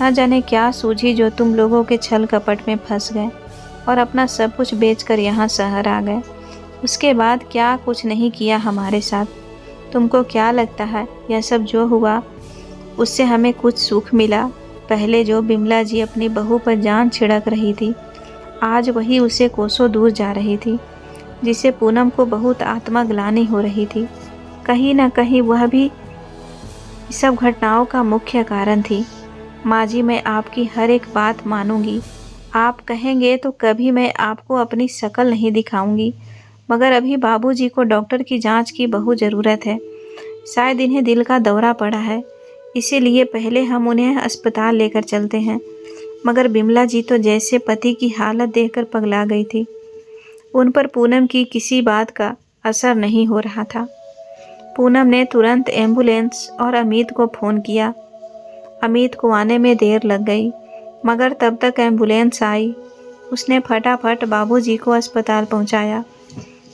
Speaker 1: ना जाने क्या सूझी जो तुम लोगों के छल कपट में फंस गए और अपना सब कुछ बेचकर यहाँ शहर आ गए। उसके बाद क्या कुछ नहीं किया हमारे साथ। तुमको क्या लगता है यह सब जो हुआ उससे हमें कुछ सुख मिला? पहले जो बिमला जी अपनी बहू पर जान छिड़क रही थी, आज वही उसे कोसों दूर जा रही थी, जिसे पूनम को बहुत आत्मग्लानि हो रही थी। कहीं न कहीं वह भी सब घटनाओं का मुख्य कारण थी। माँ जी, मैं आपकी हर एक बात मानूंगी। आप कहेंगे तो कभी मैं आपको अपनी शक्ल नहीं दिखाऊंगी, मगर अभी बाबूजी को डॉक्टर की जांच की बहुत ज़रूरत है। शायद इन्हें दिल का दौरा पड़ा है, इसीलिए पहले हम उन्हें अस्पताल लेकर चलते हैं। मगर बिमला जी तो जैसे पति की हालत देखकर पगला गई थी। उन पर पूनम की किसी बात का असर नहीं हो रहा था। पूनम ने तुरंत एम्बुलेंस और अमित को फ़ोन किया। अमित को आने में देर लग गई, मगर तब तक एम्बुलेंस आई। उसने फटाफट बाबूजी को अस्पताल पहुंचाया।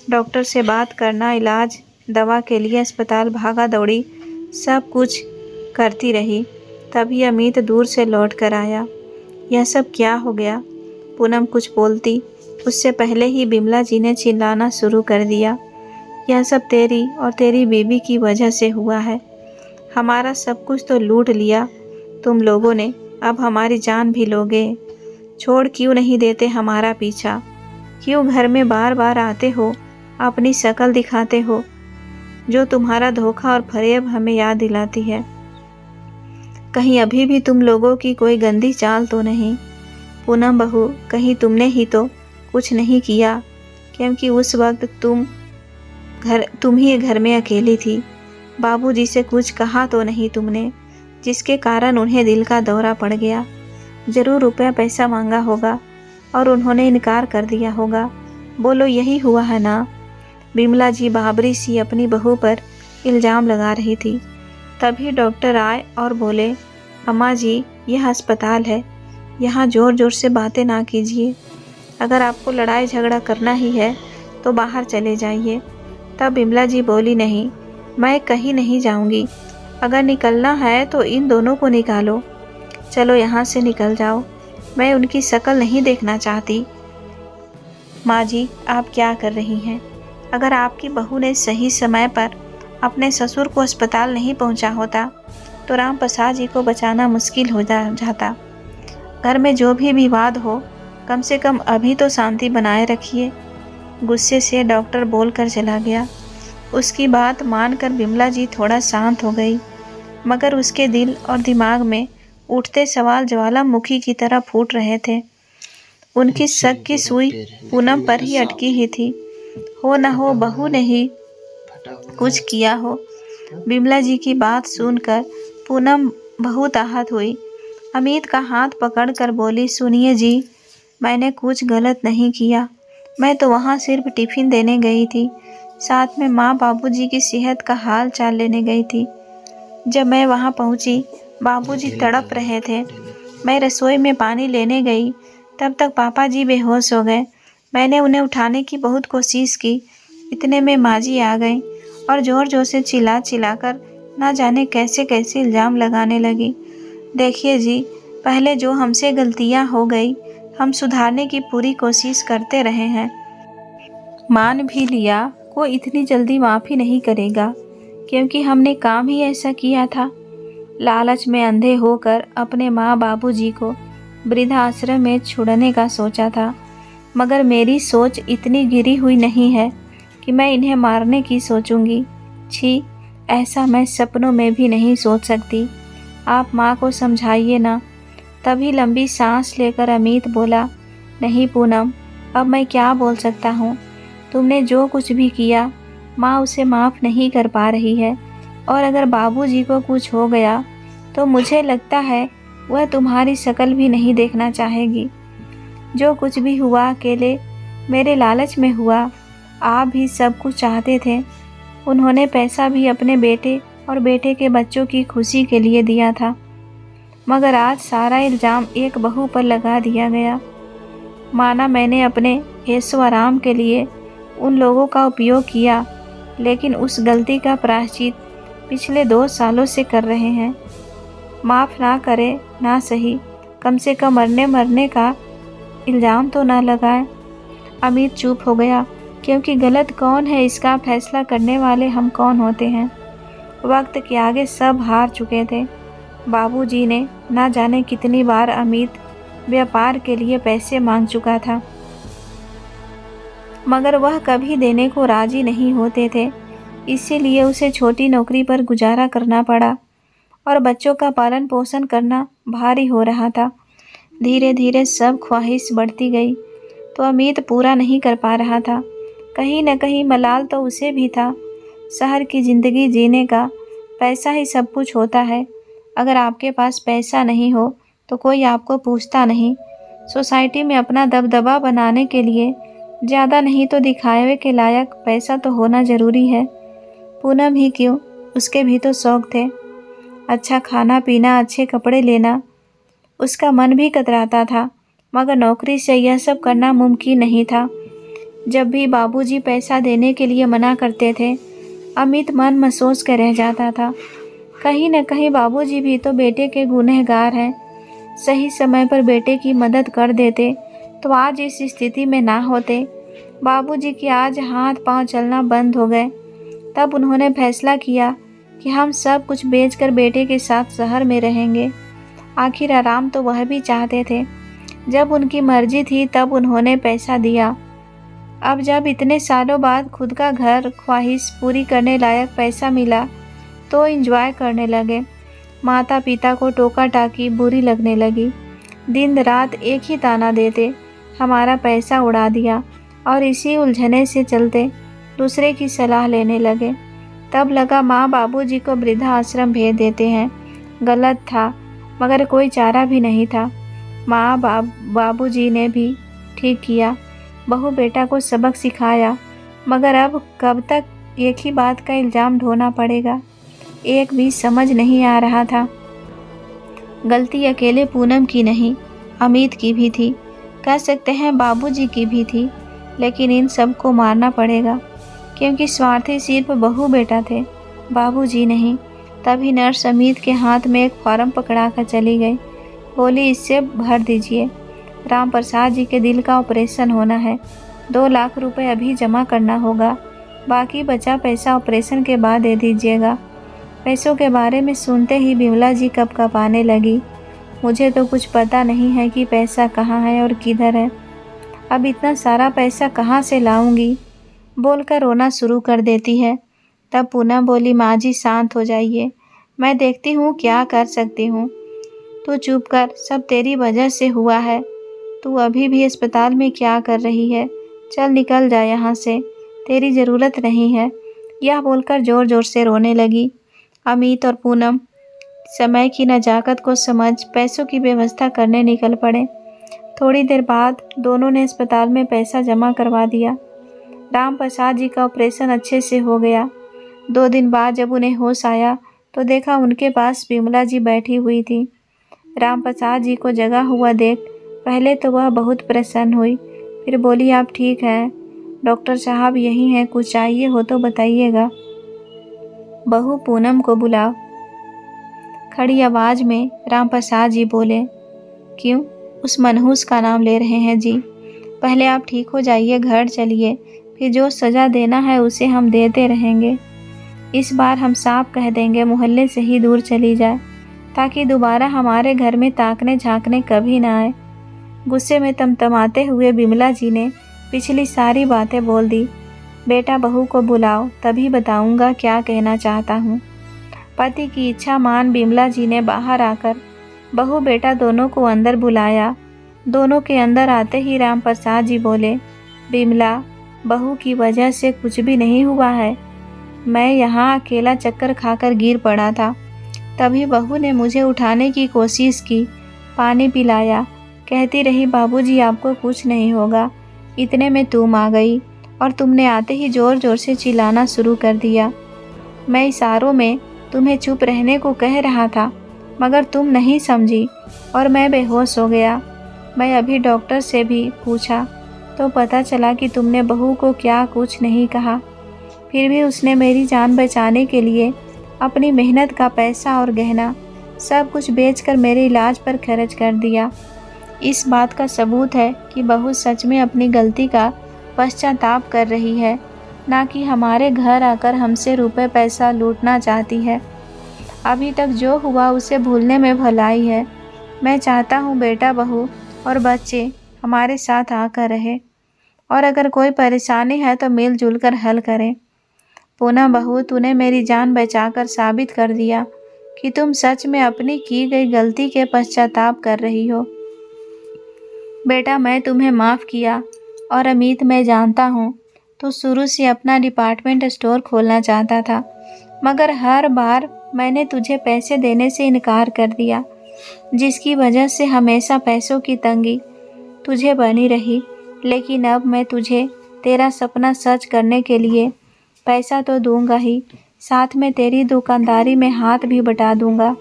Speaker 1: डॉक्टर से बात करना, इलाज, दवा के लिए अस्पताल भागा दौड़ी सब कुछ करती रही। तभी अमित दूर से लौट कर आया। यह सब क्या हो गया? पूनम कुछ बोलती उससे पहले ही बिमला जी ने चिल्लाना शुरू कर दिया। यह सब तेरी और तेरी बीबी की वजह से हुआ है। हमारा सब कुछ तो लूट लिया तुम लोगों ने, अब हमारी जान भी लोगे। छोड़ क्यों नहीं देते हमारा पीछा? क्यों घर में बार बार आते हो, अपनी शक्ल दिखाते हो, जो तुम्हारा धोखा और फरेब हमें याद दिलाती है? कहीं अभी भी तुम लोगों की कोई गंदी चाल तो नहीं? पूनम बहू, कहीं तुमने ही तो कुछ नहीं किया? क्योंकि उस वक्त तुम ही घर में अकेली थी। बाबूजी से कुछ कहा तो नहीं तुमने, जिसके कारण उन्हें दिल का दौरा पड़ गया। ज़रूर रुपया पैसा मांगा होगा और उन्होंने इनकार कर दिया होगा। बोलो, यही हुआ है ना? बिमला जी बाबरी सी अपनी बहू पर इल्ज़ाम लगा रही थी। तभी डॉक्टर आए और बोले, अम्मा जी, यह अस्पताल है, यहाँ ज़ोर ज़ोर से बातें ना कीजिए। अगर आपको लड़ाई झगड़ा करना ही है तो बाहर चले जाइए। तब बिमला जी बोली, नहीं, मैं कहीं नहीं जाऊंगी। अगर निकलना है तो इन दोनों को निकालो। चलो यहाँ से निकल जाओ, मैं उनकी शक्ल नहीं देखना चाहती। माँ जी, आप क्या कर रही हैं? अगर आपकी बहू ने सही समय पर अपने ससुर को अस्पताल नहीं पहुँचा होता तो राम प्रसाद जी को बचाना मुश्किल हो जाता। घर में जो भी विवाद हो, कम से कम अभी तो शांति बनाए रखिए। गुस्से से डॉक्टर बोलकर चला गया। उसकी बात मानकर बिमला जी थोड़ा शांत हो गई, मगर उसके दिल और दिमाग में उठते सवाल ज्वालामुखी की तरह फूट रहे थे। उनकी शक की सुई पूनम पर ही अटकी ही थी। हो न हो बहू ने ही कुछ किया हो। बिमला जी की बात सुनकर पूनम बहुत आहत हुई। अमित का हाथ पकड़कर बोली, सुनिए जी, मैंने कुछ गलत नहीं किया। मैं तो वहाँ सिर्फ टिफ़िन देने गई थी, साथ में माँ बाबूजी की सेहत का हाल चाल लेने गई थी। जब मैं वहाँ पहुँची, बाबूजी तड़प रहे थे। मैं रसोई में पानी लेने गई, तब तक पापा जी बेहोश हो गए। मैंने उन्हें उठाने की बहुत कोशिश की। इतने में माँ जी आ गई और ज़ोर ज़ोर से चिल्लाकर ना जाने कैसे कैसे इल्ज़ाम लगाने लगी। देखिए जी, पहले जो हमसे गलतियाँ हो गई, हम सुधारने की पूरी कोशिश करते रहे हैं। मान भी लिया, कोई इतनी जल्दी माफ़ी नहीं करेगा, क्योंकि हमने काम ही ऐसा किया था। लालच में अंधे होकर अपने माँ बाबूजी को वृद्धाश्रम में छोड़ने का सोचा था, मगर मेरी सोच इतनी गिरी हुई नहीं है कि मैं इन्हें मारने की सोचूंगी। छी, ऐसा मैं सपनों में भी नहीं सोच सकती। आप माँ को समझाइए ना। तभी लंबी सांस लेकर अमित बोला, नहीं पूनम, अब मैं क्या बोल सकता हूँ। तुमने जो कुछ भी किया माँ उसे माफ़ नहीं कर पा रही है, और अगर बाबूजी को कुछ हो गया तो मुझे लगता है वह तुम्हारी शक्ल भी नहीं देखना चाहेगी। जो कुछ भी हुआ अकेले मेरे लालच में हुआ। आप भी सब कुछ चाहते थे। उन्होंने पैसा भी अपने बेटे और बेटे के बच्चों की खुशी के लिए दिया था, मगर आज सारा इल्ज़ाम एक बहू पर लगा दिया गया। माना मैंने अपने ऐशो आराम के लिए उन लोगों का उपयोग किया, लेकिन उस गलती का प्रायश्चित पिछले 2 सालों से कर रहे हैं। माफ़ ना करे ना सही, कम से कम मरने का इल्ज़ाम तो ना लगाए। अमित चुप हो गया, क्योंकि गलत कौन है इसका फैसला करने वाले हम कौन होते हैं। वक्त के आगे सब हार चुके थे। बाबूजी ने ना जाने कितनी बार अमित व्यापार के लिए पैसे मांग चुका था, मगर वह कभी देने को राजी नहीं होते थे। इसीलिए उसे छोटी नौकरी पर गुजारा करना पड़ा और बच्चों का पालन पोषण करना भारी हो रहा था। धीरे धीरे सब ख्वाहिश बढ़ती गई, तो अमित पूरा नहीं कर पा रहा था। कहीं न कहीं मलाल तो उसे भी था। शहर की ज़िंदगी जीने का पैसा ही सब कुछ होता है। अगर आपके पास पैसा नहीं हो तो कोई आपको पूछता नहीं। सोसाइटी में अपना दबदबा बनाने के लिए ज़्यादा नहीं तो दिखावे के लायक पैसा तो होना ज़रूरी है। पूनम ही क्यों, उसके भी तो शौक़ थे। अच्छा खाना पीना, अच्छे कपड़े लेना, उसका मन भी कतराता था, मगर नौकरी से यह सब करना मुमकिन नहीं था। जब भी बाबूजी पैसा देने के लिए मना करते थे, अमित मन महसूस कर रह जाता था। कहीं न कहीं बाबूजी भी तो बेटे के गुनहगार हैं। सही समय पर बेटे की मदद कर देते तो आज इस स्थिति में ना होते। बाबूजी के आज हाथ पांव चलना बंद हो गए। तब उन्होंने फैसला किया कि हम सब कुछ बेचकर बेटे के साथ शहर में रहेंगे। आखिर आराम तो वह भी चाहते थे। जब उनकी मर्जी थी तब उन्होंने पैसा दिया। अब जब इतने सालों बाद खुद का घर ख्वाहिश पूरी करने लायक पैसा मिला तो एंजॉय करने लगे। माता पिता को टोका टाकी बुरी लगने लगी। दिन रात एक ही ताना देते, हमारा पैसा उड़ा दिया, और इसी उलझने से चलते दूसरे की सलाह लेने लगे। तब लगा माँ बाबूजी को वृद्धाश्रम भेज देते हैं। गलत था, मगर कोई चारा भी नहीं था। माँ बाबूजी ने भी ठीक किया। बहू बेटा को सबक सिखाया, मगर अब कब तक एक ही बात का इल्ज़ाम ढोना पड़ेगा, एक भी समझ नहीं आ रहा था। गलती अकेले पूनम की नहीं, अमित की भी थी, कह सकते हैं बाबूजी की भी थी, लेकिन इन सबको मारना पड़ेगा, क्योंकि स्वार्थी सिर्फ बहू बेटा थे, बाबूजी नहीं। तभी नर्स अमित के हाथ में एक फॉर्म पकड़ा कर चली गई। बोली, इससे भर दीजिए, राम प्रसाद जी के दिल का ऑपरेशन होना है। 2 लाख रुपए अभी जमा करना होगा, बाकी बचा पैसा ऑपरेशन के बाद दे दीजिएगा। पैसों के बारे में सुनते ही बिमला जी कपकपाने लगी। मुझे तो कुछ पता नहीं है कि पैसा कहाँ है और किधर है। अब इतना सारा पैसा कहाँ से लाऊंगी, बोलकर रोना शुरू कर देती है। तब पूनम बोली, माँ जी शांत हो जाइए, मैं देखती हूँ क्या कर सकती हूँ। तू चुप कर, सब तेरी वजह से हुआ है। तू अभी भी अस्पताल में क्या कर रही है? चल निकल जा यहाँ से, तेरी ज़रूरत नहीं है। यह बोलकर ज़ोर ज़ोर से रोने लगी। अमित और पूनम समय की नज़ाकत को समझ पैसों की व्यवस्था करने निकल पड़े। थोड़ी देर बाद दोनों ने अस्पताल में पैसा जमा करवा दिया। राम प्रसाद जी का ऑपरेशन अच्छे से हो गया। 2 दिन बाद जब उन्हें होश आया तो देखा उनके पास बिमला जी बैठी हुई थी। राम प्रसाद जी को जगा हुआ देख पहले तो वह बहुत प्रसन्न हुई, फिर बोली, आप ठीक हैं? डॉक्टर साहब यहीं हैं, कुछ चाहिए हो तो बताइएगा। बहू पूनम को बुलाओ। खड़ी आवाज़ में राम प्रसाद जी बोले, क्यों उस मनहूस का नाम ले रहे हैं जी? पहले आप ठीक हो जाइए, घर चलिए, फिर जो सज़ा देना है उसे हम देते रहेंगे। इस बार हम साफ कह देंगे मोहल्ले से ही दूर चली जाए। ताकि दोबारा हमारे घर में ताकने झांकने कभी ना आए। गुस्से में तमतमाते हुए बिमला जी ने पिछली सारी बातें बोल दी। बेटा बहू को बुलाओ, तभी बताऊंगा क्या कहना चाहता हूँ। पति की इच्छा मान बिमला जी ने बाहर आकर बहू बेटा दोनों को अंदर बुलाया। दोनों के अंदर आते ही राम प्रसाद जी बोले, बिमला, बहू की वजह से कुछ भी नहीं हुआ है। मैं यहाँ अकेला चक्कर खाकर गिर पड़ा था, तभी बहू ने मुझे उठाने की कोशिश की, पानी पिलाया, कहती रही बाबूजी आपको कुछ नहीं होगा। इतने में तुम आ गई और तुमने आते ही ज़ोर ज़ोर से चिल्लाना शुरू कर दिया। मैं इशारों में तुम्हें चुप रहने को कह रहा था, मगर तुम नहीं समझी और मैं बेहोश हो गया। मैं अभी डॉक्टर से भी पूछा तो पता चला कि तुमने बहू को क्या कुछ नहीं कहा। फिर भी उसने मेरी जान बचाने के लिए अपनी मेहनत का पैसा और गहना सब कुछ बेचकर मेरे इलाज पर खर्च कर दिया। इस बात का सबूत है कि बहू सच में अपनी गलती का पश्चाताप कर रही है, ना कि हमारे घर आकर हमसे रुपए पैसा लूटना चाहती है। अभी तक जो हुआ उसे भूलने में भलाई है। मैं चाहता हूँ बेटा बहू और बच्चे हमारे साथ आकर रहे, और अगर कोई परेशानी है तो मिलजुल कर हल करें। पूनम बहू, तूने मेरी जान बचाकर साबित कर दिया कि तुम सच में अपनी की गई गलती के पश्चाताप कर रही हो। बेटा मैं तुम्हें माफ़ किया, और अमित मैं जानता हूँ तू शुरू से अपना डिपार्टमेंट स्टोर खोलना चाहता था, मगर हर बार मैंने तुझे पैसे देने से इनकार कर दिया, जिसकी वजह से हमेशा पैसों की तंगी तुझे बनी रही। लेकिन अब मैं तुझे तेरा सपना सच करने के लिए पैसा तो दूंगा ही, साथ में तेरी दुकानदारी में हाथ भी बटा दूंगा,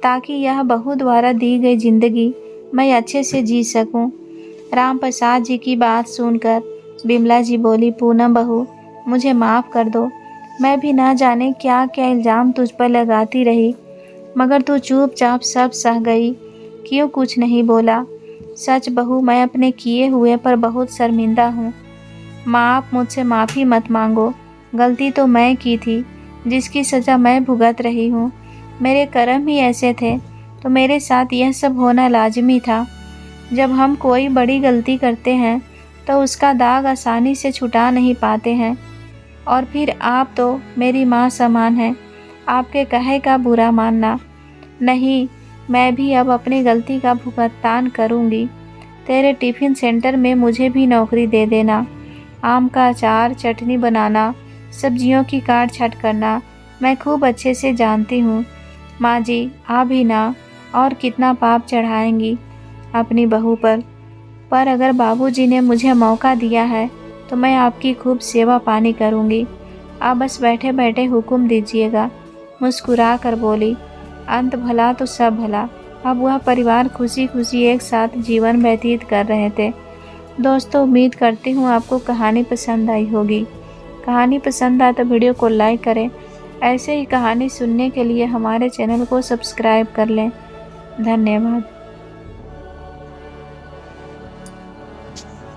Speaker 1: ताकि यह बहू द्वारा दी गई जिंदगी मैं अच्छे से जी सकूं। राम प्रसाद जी की बात सुनकर बिमला जी बोली, पूनम बहू मुझे माफ़ कर दो। मैं भी ना जाने क्या क्या इल्ज़ाम तुझ पर लगाती रही, मगर तू चुपचाप सब सह गई, क्यों कुछ नहीं बोला। सच बहू, मैं अपने किए हुए पर बहुत शर्मिंदा हूँ। माँ आप मुझसे माफ़ी मत मांगो, गलती तो मैं की थी, जिसकी सज़ा मैं भुगत रही हूँ। मेरे कर्म ही ऐसे थे, तो मेरे साथ यह सब होना लाजमी था। जब हम कोई बड़ी गलती करते हैं तो उसका दाग आसानी से छुटा नहीं पाते हैं। और फिर आप तो मेरी माँ समान हैं, आपके कहे का बुरा मानना नहीं। मैं भी अब अपनी गलती का भुगतान करूँगी। तेरे टिफ़िन सेंटर में मुझे भी नौकरी दे देना। आम का अचार, चटनी बनाना, सब्जियों की काट छाँट करना मैं खूब अच्छे से जानती हूँ। माँ जी आप भी ना और कितना पाप चढ़ाएंगी अपनी बहू पर अगर बाबूजी ने मुझे मौका दिया है तो मैं आपकी खूब सेवा पानी करूँगी। आप बस बैठे बैठे हुक्म दीजिएगा, मुस्कुरा कर बोली। अंत भला तो सब भला। अब वह परिवार खुशी खुशी एक साथ जीवन व्यतीत कर रहे थे। दोस्तों उम्मीद करती हूँ आपको कहानी पसंद आई होगी। कहानी पसंद आए तो वीडियो को लाइक करें। ऐसे ही कहानी सुनने के लिए हमारे चैनल को सब्सक्राइब कर लें। धन्यवाद।